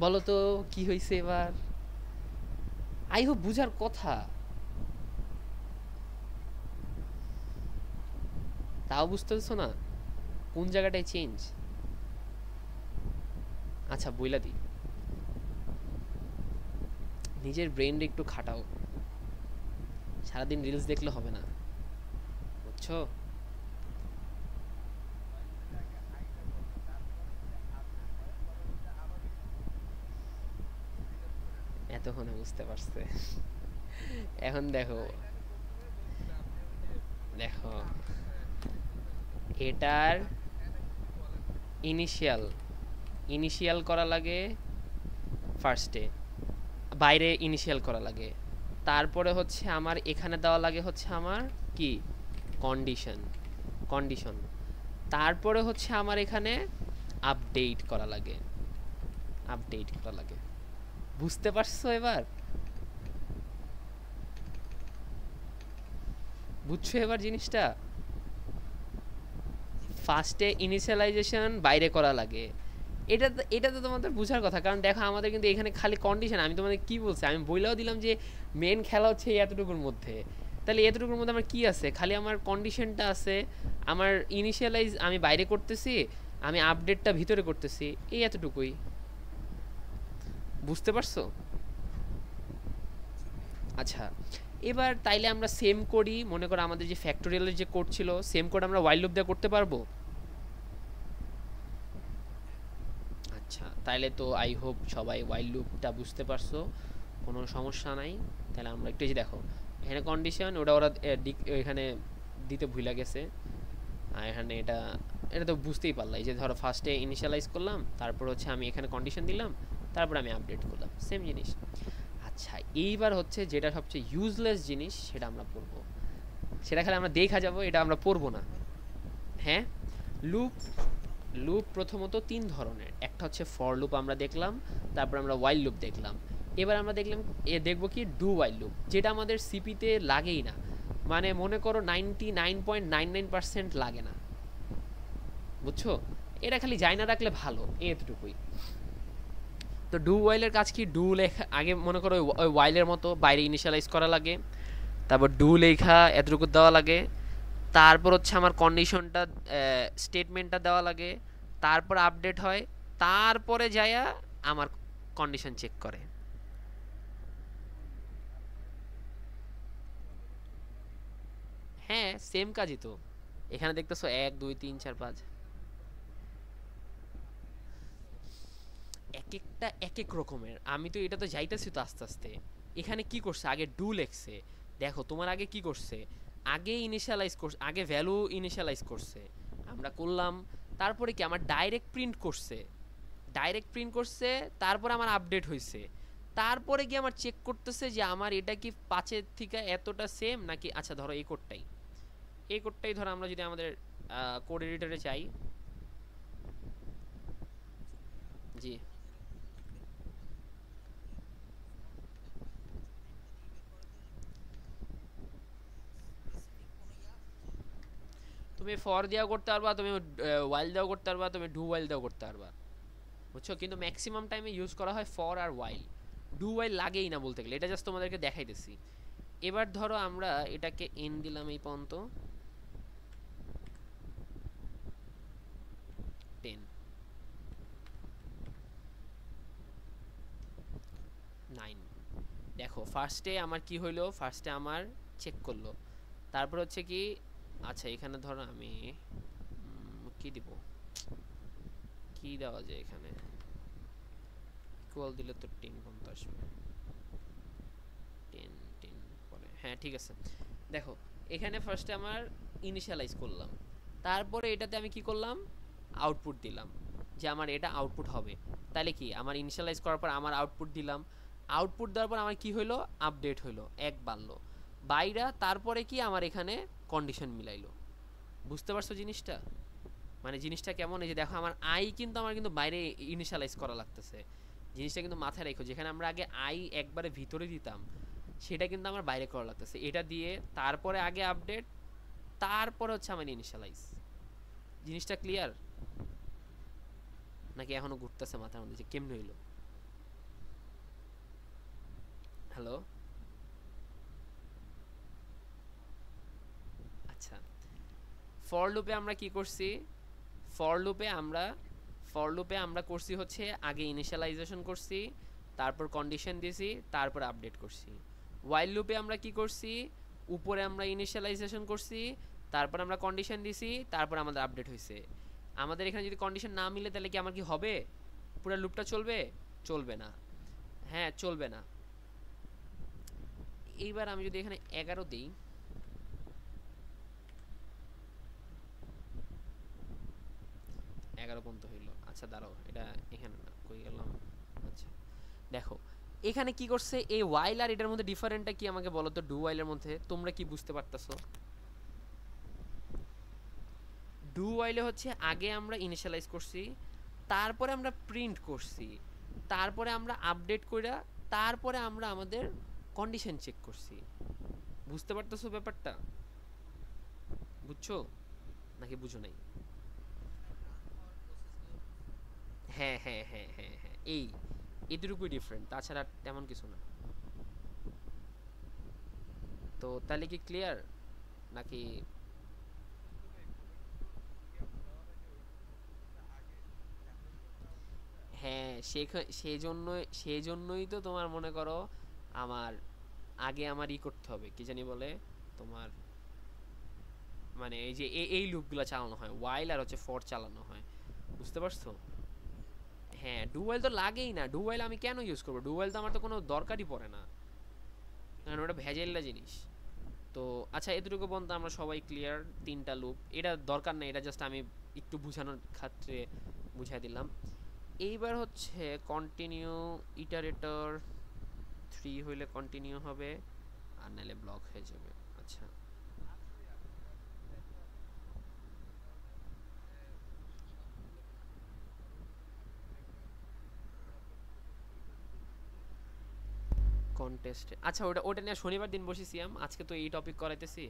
বলো তো কি হয়েছে এবার। আই হোপ বুঝার কথা, তাও বুঝতেছো না কোন জায়গাটায় চেঞ্জ। আচ্ছা বইলা দিই, নিজের ব্রেনটা একটু খাটাও, সারাদিন রিলস দেখলে হবে না, বুঝছো। এতক্ষণে বুঝতে পারছে। এখন দেখো, দেখো এটার ইনিশিয়াল, ইনিশিয়াল করা লাগে ফার্স্টে, বাইরে ইনিশিয়াল করা লাগে। তারপরে হচ্ছে আমার এখানে দেওয়া লাগে হচ্ছে আমার কি, কন্ডিশন, কন্ডিশন। তারপরে হচ্ছে আমার এখানে আপডেট করা লাগে, আপডেট করা লাগে। বুঝতে পারছো এবার, বুঝছো এবার জিনিসটা। ফার্স্টে ইনিশিয়ালাইজেশন বাইরে করা লাগে, এটা এটা তো তোমাদের বোঝার কথা, কারণ দেখো আমাদের কিন্তু এখানে খালি কন্ডিশন। আমি তোমাদের কি বলছি, আমি বইলেও দিলাম যে মেন খেলা হচ্ছে এতটুকুর মধ্যে, তাহলে এতটুকুর মধ্যে আমার কি আছে, খালি আমার কন্ডিশনটা আছে, আমার ইনিশিয়ালাইজ আমি বাইরে করতেছি, আমি আপডেটটা ভিতরে করতেছি, এই এতটুকুই। বুঝতে পারছো? আচ্ছা এবার তাইলে আমরা সেম করি, মনে করো আমাদের যে ফ্যাক্টোরিয়ালের যে কোড ছিল সেম কোড আমরা ওয়াইল লুপ দিয়ে করতে পারবো। আচ্ছা তাইলে তো আই হোপ সবাই ওয়াইল লুপটা বুঝতে পারছো, কোনো সমস্যা নাই। তাহলে আমরা একটু যে দেখো এখানে কন্ডিশন ওটা ওরা এখানে দিতে ভুলে গেছে। আর এখানে এটা এটা তো বুঝতেই পারলাই, যে ধরো ফার্স্টে ইনিশিয়ালাইজ করলাম, তারপর হচ্ছে আমি এখানে কন্ডিশন দিলাম, তারপর আমি আপডেট করলাম, সেম জিনিস। আচ্ছা এইবার হচ্ছে যেটা সবচেয়ে ইউজলেস জিনিস সেটা আমরা পড়বো, সেটা খালি আমরা দেখা যাবো, এটা আমরা পড়বো না। হ্যাঁ, লুপ। লুপ প্রথমত তিন ধরনের, একটা হচ্ছে ফর লুপ আমরা দেখলাম, তারপর আমরা ওয়াইল লুপ দেখলাম। এবার আমরা দেখলাম দেখবো কি ডু ওয়াইল লুপ, যেটা আমাদের সিপিতে লাগেই না, মানে মনে করো 99.99% লাগে না, বুঝছো? এটা খালি যাই না রাখলে ভালো, এতটুকুই। তো ডু ওয়াইলের কাজ কি, ডু লেখা আগে মনে করো ওই ওয়াইলের মতো বাইরে ইনিশিয়ালাইজ করা লাগে, তারপর ডু লেখা এতটুকু দেওয়া লাগে, তারপর হচ্ছে আমার কন্ডিশনটা স্টেটমেন্টটা দেওয়া লাগে, তারপর আপডেট হয়, তারপরে যায়া আমার কন্ডিশন চেক করে। হ্যাঁ সেম কাজই তো, এখানে দেখতেছো 1 2 3 4 5, এক একটা এক এক রকমের। আমি তো এটা তো যাইতেছি তো আস্তে আস্তে। এখানে কি করছে, আগে ডু লেখছে, দেখো তোমার আগে কি করছে, আগে ইনিশিয়ালাইজ করছে, আগে ভ্যালু ইনিশিয়ালাইজ করছে, আমরা করলাম, তারপরে কি আমার ডাইরেক্ট প্রিন্ট করছে, ডাইরেক্ট প্রিন্ট করছে, তারপর আমার আপডেট হয়েছে, তারপরে গিয়ে আমার চেক করতেছে যে আমার এটা কি 5-এর থেকে এতটা সেম নাকি। আচ্ছা ধরো এই কোডটাই ধরো আমরা যদি আমাদের কোড এডিটরে চাই। জি, তুমি ফর দিয়েও করতে পারবা, তুমি ওয়াইল দিয়েও করতে পারবা, তুমি ডু ওয়াইল দিয়েও করতে পারবা, বুঝছো? কিন্তু ম্যাক্সিমাম টাইমে ইউজ করা হয় ফর আর ওয়াইল, ডু ওয়াইল লাগেই না বলতে গেলে, এটা জাস্ট তোমাদেরকে দেখাইতেছি। এবার ধরো আমরা এটাকে এন দিলাম এই পর্যন্ত 10 9। দেখো ফার্স্টে আমার কি হইলো, ফার্স্টে আমার চেক করলো, তারপর হচ্ছে কি, আচ্ছা এখানে ধরো আমি কি দিব, কি দেওয়া যায় এখানে, ইকুয়াল দিলে তো 10 পর্যন্ত আসবে, 10 10 পরে, হ্যাঁ ঠিক আছে। দেখো এখানে ফার্স্টে আমার ইনিশিয়ালাইজ করলাম, তারপরে এটাতে আমি কি করলাম, আউটপুট দিলাম, যে আমার এটা আউটপুট হবে। তাহলে কি আমার ইনিশিয়ালাইজ করার পর আমার আউটপুট দিলাম, আউটপুট দেওয়ার পর আমার কি হইলো, আপডেট হইলো, এক বাড়লো বাইরা, তারপরে কি আমার এখানে কন্ডিশন মিলাইলো। বুঝতে পারছো জিনিসটা? মানে জিনিসটা কেমন, এই যে দেখো আমার আই কিন্তু আমার কিন্তু বাইরে ইনিশিয়ালাইজ করা লাগতেছে, জিনিসটা কিন্তু মাথায় রেখো, যেখানে আমরা আগে আই একবারে ভিতরে দিতাম, সেটা কিন্তু আমার বাইরে করা লাগতেছে, এটা দিয়ে তারপরে আগে আপডেট, তারপরে হচ্ছে আমার ইনিশিয়ালাইজ। জিনিসটা ক্লিয়ার নাকি এখনো ঘুরতেছে মাথার মধ্যে যে কেমনে হইলো? হ্যালো? আচ্ছা, ফর লুপে আমরা কি করছি, ফর লুপে আমরা ফর লুপে আমরা করছি হচ্ছে আগে ইনিশিয়ালাইজেশন করছি, তারপর কন্ডিশন দিয়েছি, তারপর আপডেট করছি। ওয়াইল লুপে আমরা কি করছি, উপরে আমরা ইনিশিয়ালাইজেশন করছি, তারপর আমরা কন্ডিশন দিছি, তারপর আমাদের আপডেট হয়েছে। আমাদের এখানে যদি কন্ডিশন না মিলে তাহলে কি আমার কি হবে, পুরো লুপটা চলবে? চলবে না। হ্যাঁ চলবে না। এইবার আমি যদি এখানে 11 দিই, 11 পর্যন্ত হইলো। আচ্ছা দাঁড়াও, এটা এখানে না, কই গেলাম? আচ্ছা দেখো এখানে কি করছে, এই ওয়াইল আর এটার মধ্যে ডিফারেন্টটা কি আমাকে বলো তো, ডু ওয়াইলের মধ্যে তোমরা কি বুঝতে পারতাছো? ডু ওয়াইলে হচ্ছে আগে আমরা ইনিশিয়ালাইজ করছি, তারপরে আমরা প্রিন্ট করছি, তারপরে আমরা আপডেট কইরা, তারপরে আমরা আমাদের কন্ডিশন চেক করছি। বুঝতে পারতেছো ব্যাপারটা? বুঝছো নাকি বুঝো নাই? হ্যাঁ হ্যাঁ হ্যাঁ হ্যাঁ হ্যাঁ, এই এটুকুই ডিফারেন্ট, তাছাড়া তেমন কিছু না। তো তাহলে কি ক্লিয়ার নাকি? হ্যাঁ সেই জন্যই তো তোমার মনে করো আমার আগে আমার করতে হবে, কি জানি বলে তোমার, মানে এই যে এই লুপগুলো চালানো হয়, ওয়াইল আর হচ্ছে ফর চালানো হয়, বুঝতে পারছো? হ্যাঁ, ডু ওয়াইল তো লাগেই না, ডু ওয়াইল আমি কেন ইউজ করবো? ডু ওয়াইল তো আমার তো কোনো দরকারই পড়ে না, কারণ ওটা ভেজাইল্লা জিনিস। তো আচ্ছা, এতটুকু পর্যন্ত আমরা সবাই ক্লিয়ার। তিনটা লুপ, এটা দরকার নেই, এটা জাস্ট আমি একটু বোঝানোর ক্ষেত্রে বুঝাই দিলাম। এইবার হচ্ছে কন্টিনিউ ইটারেটর 3 হইলে কন্টিনিউ হবে, আর নাহলে ব্লক হয়ে যাবে। আচ্ছা, কন্টেস্টে আচ্ছা, ওটা ওটা নিয়ে শনিবার দিন বসেছিলাম, আজকে তো এই টপিক করাইতেছি।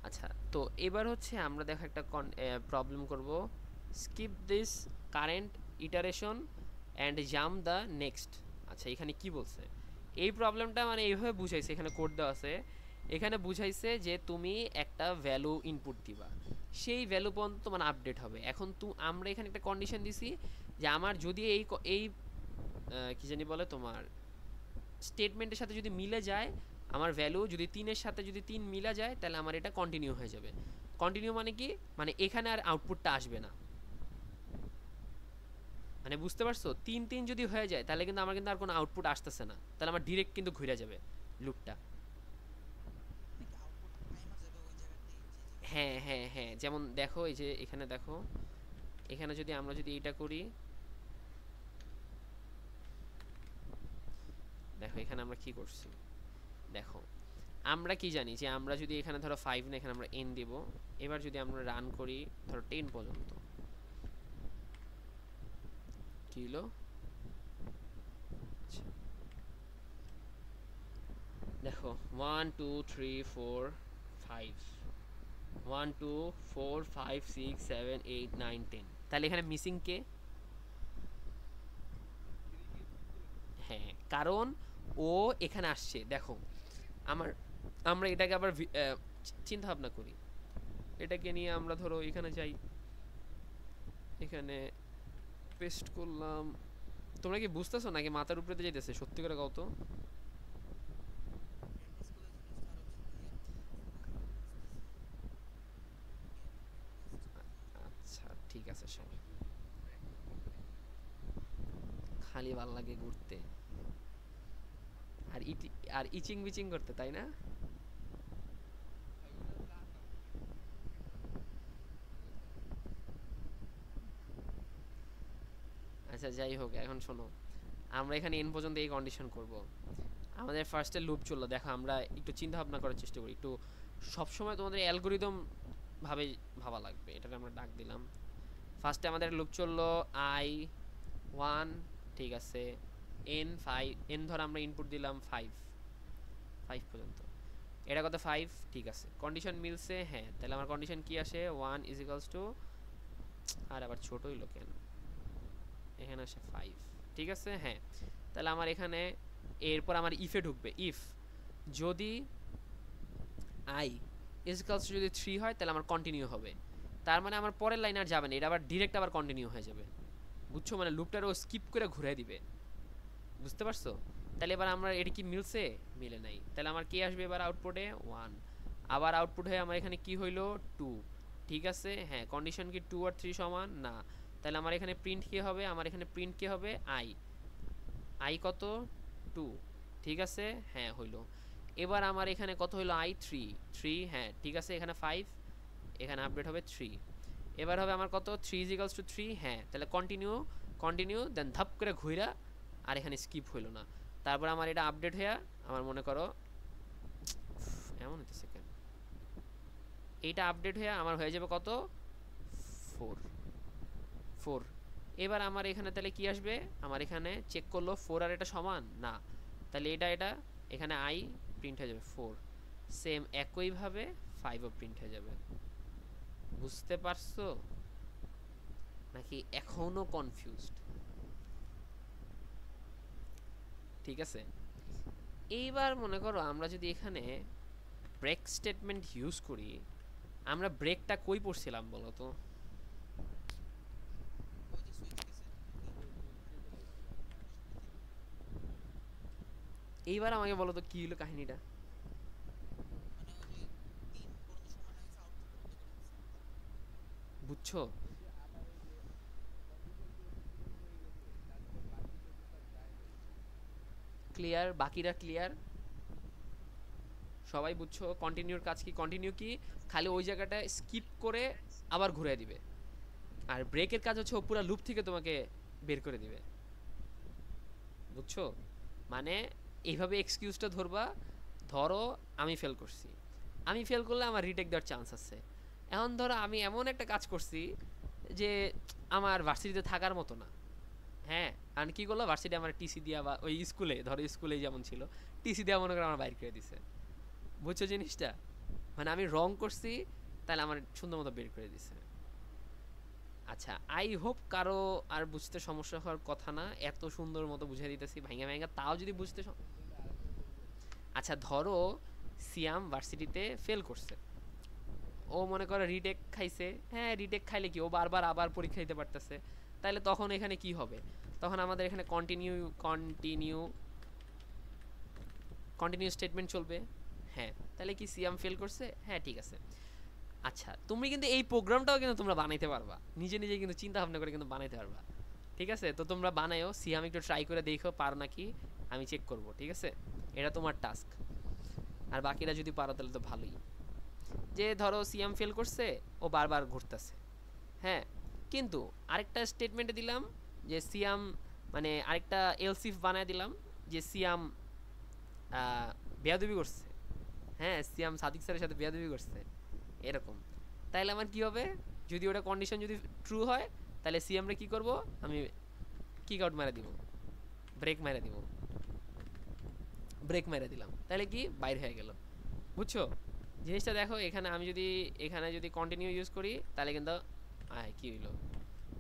আচ্ছা, তো এবার হচ্ছে আমরা দেখো একটা প্রবলেম করব। Skip this current iteration and jump the next. আচ্ছা, এখানে কি বলছে? এই প্রবলেমটা মানে এইভাবে বুঝাইছে, এখানে কোড দেওয়া আছে। এখানে বুঝাইছে যে তুমি একটা ভ্যালু ইনপুট দিবা, সেই ভ্যালু পর্যন্ত মানে আপডেট হবে। এখন আমরা এখানে একটা কন্ডিশন দিছি যে আমার যদি এই কি জানি বলে তোমার স্টেটমেন্টের সাথে যদি মিলে যায়, আমার ভ্যালু যদি 3-এর সাথে যদি 3 মিলা যায়, তাহলে আমার এটা কন্টিনিউ হয়ে যাবে। কন্টিনিউ মানে কি? মানে এখানে আর আউটপুটটা আসবে না, মানে বুঝতে পারছো? 3-3 যদি হয়ে যায় তাহলে কিন্তু আমার কিন্তু আর কোনো আউটপুট আসতেছে না, তাহলে আমার ডিরেক্ট কিন্তু ঘুরে যাবে লুপটা। হ্যাঁ হ্যাঁ হ্যাঁ, যেমন দেখো এই যে এখানে দেখো, এখানে যদি আমরা যদি এটা করি, দেখো এখানে আমরা কি করছি, দেখো আমরা কি জানি যে আমরা যদি এখানে ধরো 5 না, এখানে আমরা n দিব। এবার যদি আমরা রান করি ধরো 10 পর্যন্ত, কি হলো? আচ্ছা, দেখো 1 2 3 4 5, 1 2 4 5 6 7 8 9 10, তাহলে এখানে মিসিং কে? হ্যাঁ, কারণ ও এখানে আসছে। দেখো আমার, আমরা এটাকে আবার চিন্তা ভাবনা করি, এটাকে নিয়ে আমরা ধরো এখানে যাই, এখানে পেস্ট করলাম। তোমরা কি বুঝতেছো নাকি মাথার উপরে যাইতেছে? সত্যি করে কও তো। আচ্ছা ঠিক আছে, সব খালি ভাল লাগে ঘুরতে আর আর ইচিং বিচিং করতে, তাই না? আচ্ছা যাই হোক, এখন শোনো, আমরা এখানে এন পর্যন্ত এই কন্ডিশন করব। আমাদের ফার্স্টে লুপ চললো, দেখো আমরা একটু চিন্তা ভাবনা করার চেষ্টা করি একটু। সবসময় তোমাদের অ্যালগোরিদম ভাবে ভাবা লাগবে, এটাকে আমরা ডাক দিলাম। ফার্স্টে আমাদের লুপ চললো i1, ঠিক আছে, n5, n ধর আমরা ইনপুট দিলাম 5, 5 পর্যন্ত। এটা কত? 5, ঠিক আছে, কন্ডিশন মিলছে। হ্যাঁ, তাহলে আমার কন্ডিশন কি আসে? 1 ইজ ইকালস টু, আর আবার ছোট হইলো কেন, এখানে আসে 5, ঠিক আছে। হ্যাঁ, তাহলে আমার এখানে এরপর আমার ইফে ঢুকবে। ইফ যদি আই ইজ ইকালস টু যদি 3 হয়, তাহলে আমার কন্টিনিউ হবে। তার মানে আমার পরের লাইন আর যাবে না, এটা আবার ডিরেক্ট আবার কন্টিনিউ হয়ে যাবে, বুঝছো? মানে লুপটারও স্কিপ করে ঘুরে দিবে, বুঝতে পারছো? তাহলে এবার আমরা এটা কি মিলছে? মিলে নাই, তাহলে আমার কি আসবে এবার আউটপুটে? 1। আবার আউটপুট হয়ে আমার এখানে কি হইলো? 2, ঠিক আছে। হ্যাঁ, কন্ডিশন কি 2 আর 3 সমান না? তাহলে আমার এখানে প্রিন্ট কি হবে? আমার এখানে প্রিন্ট কি হবে? আই, আই কত? 2, ঠিক আছে। হ্যাঁ হইলো। এবার আমার এখানে কত হইলো? আই 3, 3, হ্যাঁ ঠিক আছে। এখানে 5, এখানে আপডেট হবে 3। এবার হবে আমার কত? 3 ইজ ইকালস টু 3, হ্যাঁ। তাহলে কন্টিনিউ, কন্টিনিউ, দেন ধাপ করে ঘুইরা, আর এখানে স্কিপ হইলো না। তারপর আমার এটা আপডেট হয়ে আমার মনে করো এমন হইতেছে কেন, এইটা আপডেট হয়ে আমার হয়ে যাবে কত? 4, 4। এবার আমার এখানে তাহলে কি আসবে? আমার এখানে চেক করলো 4 আর এটা সমান না, তাহলে এটা এখানে আই প্রিন্ট হয়ে যাবে 4। সেম একইভাবে 5ও প্রিন্ট হয়ে যাবে। বুঝতে পারছো নাকি এখনো কনফিউজড? ঠিক আছে, এইবার মনে করো আমরা যদি এখানে ব্রেক স্টেটমেন্ট ইউজ করি, আমরা ব্রেকটা কই পড়ছিলাম বলো তো? এইবার আমাকে বলো তো কি হলো কাহিনীটা। বুঝছো? ক্লিয়ার? বাকিরা ক্লিয়ার? সবাই বুঝছো কন্টিনিউর কাজ কি? কন্টিনিউ কি খালি ওই জায়গাটা স্কিপ করে আবার ঘুরে দিবে, আর ব্রেকের কাজ হচ্ছে ও পুরো লুপ থেকে তোমাকে বের করে দিবে। বুঝছো? মানে এইভাবে এক্সকিউজটা ধরবা। ধরো আমি ফেল করছি, আমি ফেল করলে আমার রিটেক দেওয়ার চান্স আছে। এখন ধরো আমি এমন একটা কাজ করছি যে আমার ভার্সিটিতে থাকার মতো না। হ্যাঁ, কারণ কি করলো, ভার্সিটি আমার টিসি দিয়া বা ওই স্কুলে, ধরো স্কুলে যেমন ছিল, টিসি দেওয়া মনে করো আমার বাইর করে দিছে। বুঝছো জিনিসটা? মানে আমি রং করছি, তাহলে আমার সুন্দর মতো বের করে দিছে। আচ্ছা, আই হোপ কারো আর বুঝতে সমস্যা হওয়ার কথা না, এত সুন্দর মতো বুঝিয়ে দিতেছি ভাইঙ্গা ভাইঙ্গা, তাও যদি বুঝতে আচ্ছা ধরো সিয়াম ভার্সিটিতে ফেল করছে, ও মনে করে রিটেক খাইছে। হ্যাঁ, রিটেক খাইলে কি ও বারবার আবার পরীক্ষা দিতে পারতেছে, তাহলে তখন এখানে কি হবে? তখন আমাদের এখানে কন্টিনিউ কন্টিনিউ কন্টিনিউ স্টেটমেন্ট চলবে। হ্যাঁ, তাহলে কি সিয়াম ফেল করছে? হ্যাঁ, ঠিক আছে। আচ্ছা, তুমি কিন্তু এই প্রোগ্রামটাও কিন্তু তোমরা বানাইতে পারবা, নিজে নিজে কিন্তু চিন্তা ভাবনা করে কিন্তু বানাইতে পারবা। ঠিক আছে, তো তোমরা বানায়ও, সিয়াম একটু ট্রাই করে দেখো পারো নাকি, আমি চেক করব। ঠিক আছে, এটা তোমার টাস্ক। আর বাকিরা যদি পারো তাহলে তো ভালোই। যে ধরো সিয়াম ফেল করছে, ও বারবার ঘুরতেছে। হ্যাঁ, কিন্তু আরেকটা স্টেটমেন্টে দিলাম যে সিয়াম, মানে আরেকটা এলসিফ বানায় দিলাম যে সিয়াম বেয়াদবি করছে। হ্যাঁ, সিয়াম সাদিক স্যারের সাথে বেয়াদবি করছে, এরকম। তাইলে আমার কি হবে? যদি ওটা কন্ডিশন যদি ট্রু হয়, তাহলে সিএমরে কি করব, আমি কিক আউট মেরে দিব, ব্রেক মেরে দিব, ব্রেক মেরে দিলাম, তাহলে কি বাইর হয়ে গেল। বুঝছো জিনিসটা? দেখো এখানে আমি যদি এখানে যদি কন্টিনিউ ইউজ করি তাহলে কিন্তু কি হইলো,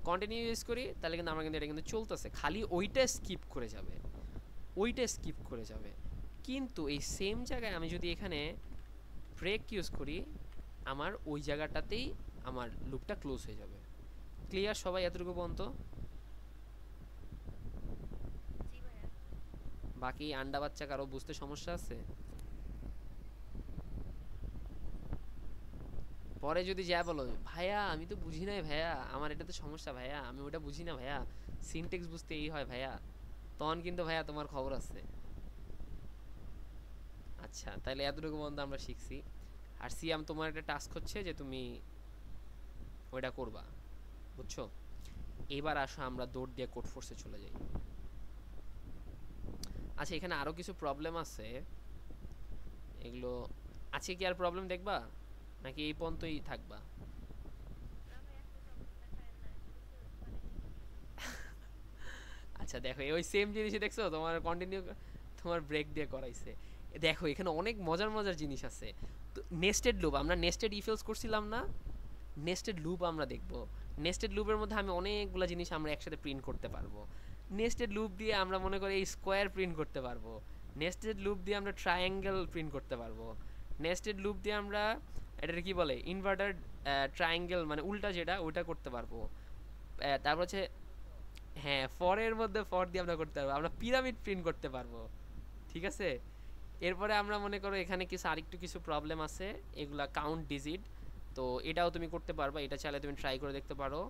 কন্টিনিউ ইউজ করি তাহলে কিন্তু আমার কিন্তু এটা কিন্তু চলতেছে, খালি ওইটা স্কিপ করে যাবে, ওইটা স্কিপ করে যাবে। কিন্তু এই সেম জায়গায় আমি যদি এখানে ব্রেক ইউজ করি, আমার ওই জায়গাটাতেই আমার লুপটা ক্লোজ হয়ে যাবে। ক্লিয়ার সবাই এতটুকু পর্যন্ত? বাকি আন্ডা বাচ্চা কারো বুঝতে সমস্যা আছে? পরে যদি যা বলো ভাইয়া আমি তো বুঝি নাই ভাইয়া, আমার এটাতে সমস্যা ভাইয়া, আমি ওটা বুঝি না ভাইয়া, সিনটেক্স বুঝতে এই হয় ভাইয়া, তখন কিন্তু ভাইয়া তোমার খবর আছে। আচ্ছা, তাহলে এতটুকু পর্যন্ত আমরা শিখছি। আর সিয়াম তোমার একটা টাস্ক হচ্ছে যে তুমি ওইটা করবা। বুঝছো? এবার আসো আমরা দৌড় দিয়ে কোড ফোর্সে চলে যাই। আচ্ছা, এখানে আরও কিছু প্রবলেম আছে, এগুলো আছে কি আর প্রবলেম দেখবা, নাকি এই পর্যন্তই থাকবা? আচ্ছা দেখো, ওই সেম জিনিসই দেখছো, তোমার কন্টিনিউ তোমার ব্রেক দিয়ে করাইছে। দেখো এখানে অনেক মজার মজার জিনিস আছে। তো নেস্টেড লুপ, আমরা নেস্টেড ইফেলস করছিলাম না, নেস্টেড লুপ আমরা দেখব। নেস্টেড লুপের মধ্যে আমি অনেকগুলো জিনিস আমরা একসাথে প্রিন্ট করতে পারবো। নেস্টেড লুপ দিয়ে আমরা মনে করি এই স্কোয়ার প্রিন্ট করতে পারবো, নেস্টেড লুপ দিয়ে আমরা ট্রায়াঙ্গেল প্রিন্ট করতে পারবো, নেস্টেড লুপ দিয়ে আমরা এটার কি বলে ইনভার্টার ট্রায়াঙ্গেল, মানে উল্টা যেটা ওইটা করতে পারবো। তারপর হচ্ছে, হ্যাঁ, ফরের মধ্যে ফর দিয়ে আমরা করতে পারবো, আমরা পিরামিড প্রিন্ট করতে পারবো। ঠিক আছে, এরপরে আমরা মনে করো এখানে কিছু আরেকটু কিছু প্রবলেম আছে, এগুলা কাউন্ট ডিজিট, তো এটাও তুমি করতে পারবা, এটা চাইলে তুমি ট্রাই করে দেখতে পারো।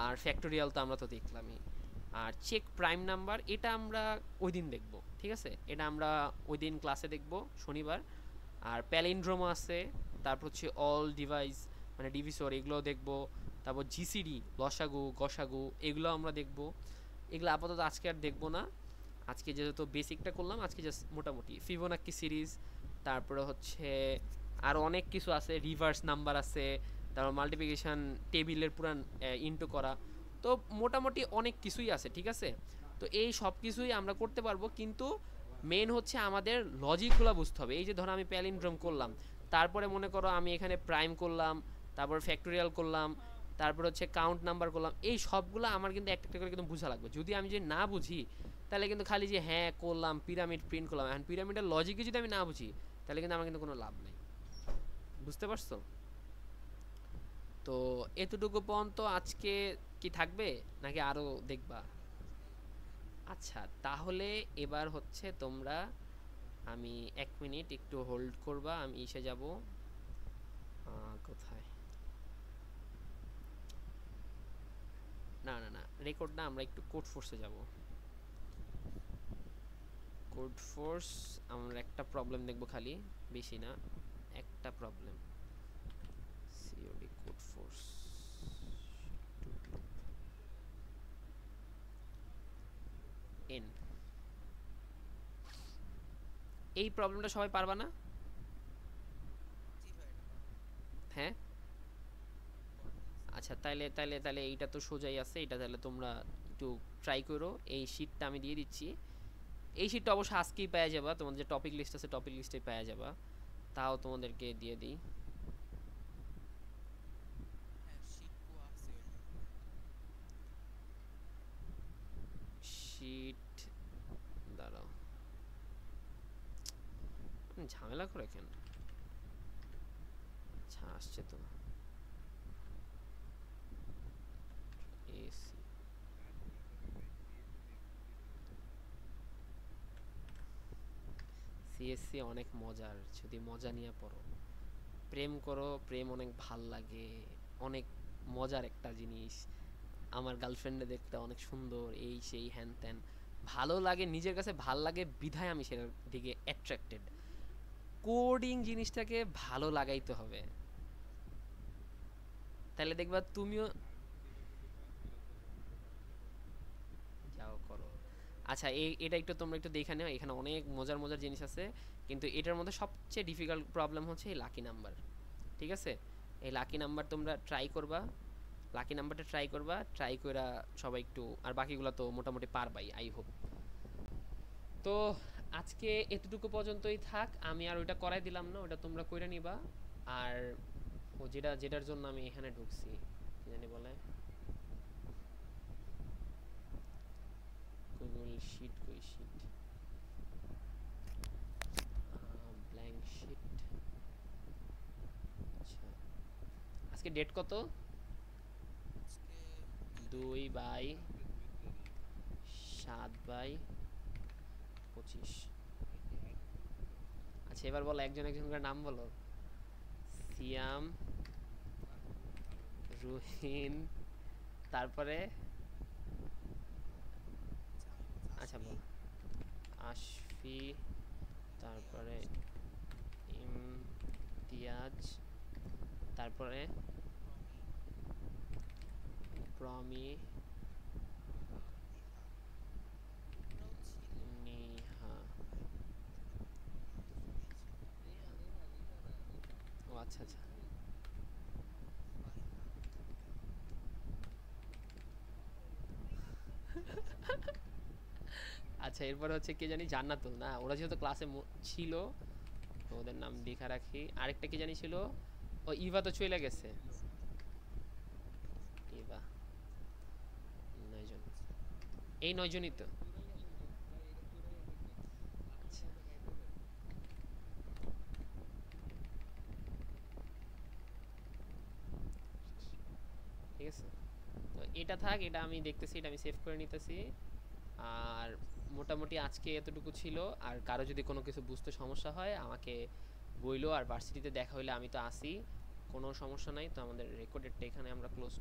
আর ফ্যাক্টোরিয়াল তো আমরা তো দেখলামই। আর চেক প্রাইম নাম্বার, এটা আমরা ওই দিন দেখবো। ঠিক আছে, এটা আমরা ওই দিন ক্লাসে দেখবো, শনিবার। আর প্যালিন্ড্রোম আছে, তারপর হচ্ছে অল ডিভাইস, মানে ডিভিসর, এগুলোও দেখবো। তারপর জিসিডি, লসাগু গসাগু, এগুলো আমরা দেখবো। এগুলো আপাতত আজকে আর দেখবো না, আজকে যেহেতু বেসিকটা করলাম, আজকে জাস্ট মোটামুটি ফিবোনাক্কি সিরিজ, তারপরে হচ্ছে আর অনেক কিছু আছে, রিভার্স নাম্বার আছে, তারপর মাল্টিপ্লিকেশন টেবিলের পুরান ইনটু করা, তো মোটামুটি অনেক কিছুই আছে। ঠিক আছে, তো এই সব কিছুই আমরা করতে পারবো, কিন্তু মেন হচ্ছে আমাদের লজিকগুলো বুঝতে হবে। এই যে ধরো আমি প্যালিন্ড্রোম করলাম, তারপরে মনে করো আমি এখানে প্রাইম করলাম, তারপর ফ্যাক্টোরিয়াল করলাম, তারপর হচ্ছে কাউন্ট নাম্বার করলাম, এই সবগুলো আমার কিন্তু একটা একটা করে কিন্তু বোঝা লাগবে। যদি আমি যে না বুঝি, তাহলে কিন্তু খালি যে হ্যাঁ করলাম পিরামিড প্রিন্ট করলাম, এখন পিরামিডের লজিকে যদি আমি না বুঝি, তাহলে কিন্তু আমার কিন্তু কোনো লাভ নেই। বুঝতে পারছো? তো এতটুকু পর্যন্ত আজকে কি থাকবে, নাকি আরও দেখবা? আচ্ছা, তাহলে এবার হচ্ছে তোমরা আমি 1 মিনিট একটু হোল্ড করবা, আমি এসে যাব। কোথায়? না না না, রেকর্ড না, আমরা একটু কোড ফোর্সে যাব। কোড ফোর্স, আমরা একটা প্রবলেম দেখব খালি, বেশি না, একটা problem. COD code force N. এই প্রবলেমটা সবাই পারবা না? হ্যাঁ, আচ্ছা তাইলে তাইলে তাইলে এইটা তো সোজাই আছে, এটা তাহলে তোমরা একটু ট্রাই করো। এই শীটটা আমি দিয়ে দিচ্ছি, এই শীটটা অবশ্য আজকেই পাওয়া যাবা, তোমাদের যে টপিক লিস্ট আছে টপিক লিস্টে পাওয়া যাবা, তাও তোমাদেরকে দিয়ে দিই। শীট, দাঁড়াও, ঝামেলা করে কেন? আচ্ছা আসছে তো, এসি। সিএসসি অনেক মজার, যদি মজা নিয়ে পড়ো, প্রেম করো, প্রেম অনেক ভাল লাগে, অনেক মজার একটা জিনিস। আমার গার্লফ্রেন্ডে দেখতে অনেক সুন্দর, এই সেই হ্যান ত্যান, ভালো লাগে, নিজের কাছে ভাল লাগে বিধায় আমি সেটার দিকে অ্যাট্রাক্টেড। কোডিং জিনিসটাকে ভালো লাগাইতে হবে, তাহলে দেখবা তুমিও যাও করো। আচ্ছা এটা একটু তোমরা একটু দেখে নাও, এখানে অনেক মজার মজার জিনিস আছে, কিন্তু এটার মধ্যে সবচেয়ে ডিফিকাল্ট প্রবলেম হচ্ছে এই লাকি নাম্বার। ঠিক আছে, এই লাকি নাম্বার তোমরা ট্রাই করবা, লাকি নাম্বারটা ট্রাই করবা, ট্রাই কইরা সবাই একটু, আর বাকিগুলো তো মোটামুটি পারবাই আই হোপ। তো আজকে এতটুকু পর্যন্তই থাক, আমি আর ওইটা করাই দিলাম না, ওটা তোমরা কইরা নিবা। আর ও যেটার জন্য আমি এখানে ঢুকছি, কি জানি বলে, গুগল শিট, কই শিট, ব্ল্যাঙ্ক শিট। আচ্ছা, আজকে ডেট কত? 2/7/25। আচ্ছা এবার বলো, একজন একজন করে নাম বলো। সিয়াম, রুহিন, তারপরে, আচ্ছা বল, আশফি, তারপরে ইমতিয়াজ, তারপরে প্রমি, নিহা। ও আচ্ছা আচ্ছা, আচ্ছা এরপর হচ্ছে কে জানি, জান্নাতুল না, ওরা যেহেতু ক্লাসে ছিল তো ওদের নাম লেখা রাখি। আরেকটা কি জানি ছিল, ও ইভা তো চলে গেছে। ইভা, 9 জন, এই 9 জনই তো। আচ্ছা ঠিক আছে, তো এটা থাক, এটা আমি দেখতেছি, এটা আমি সেভ করে নিতেছি। আর মোটামুটি আজকে এতটুকু ছিল। আর কারো যদি কোনো কিছু বুঝতে সমস্যা হয় আমাকে বইলো, আর ভার্সিটিতে দেখা হইলে আমি তো আসি, কোনো সমস্যা নাই। তো আমাদের রেকর্ডেডটা এখানে আমরা ক্লোজ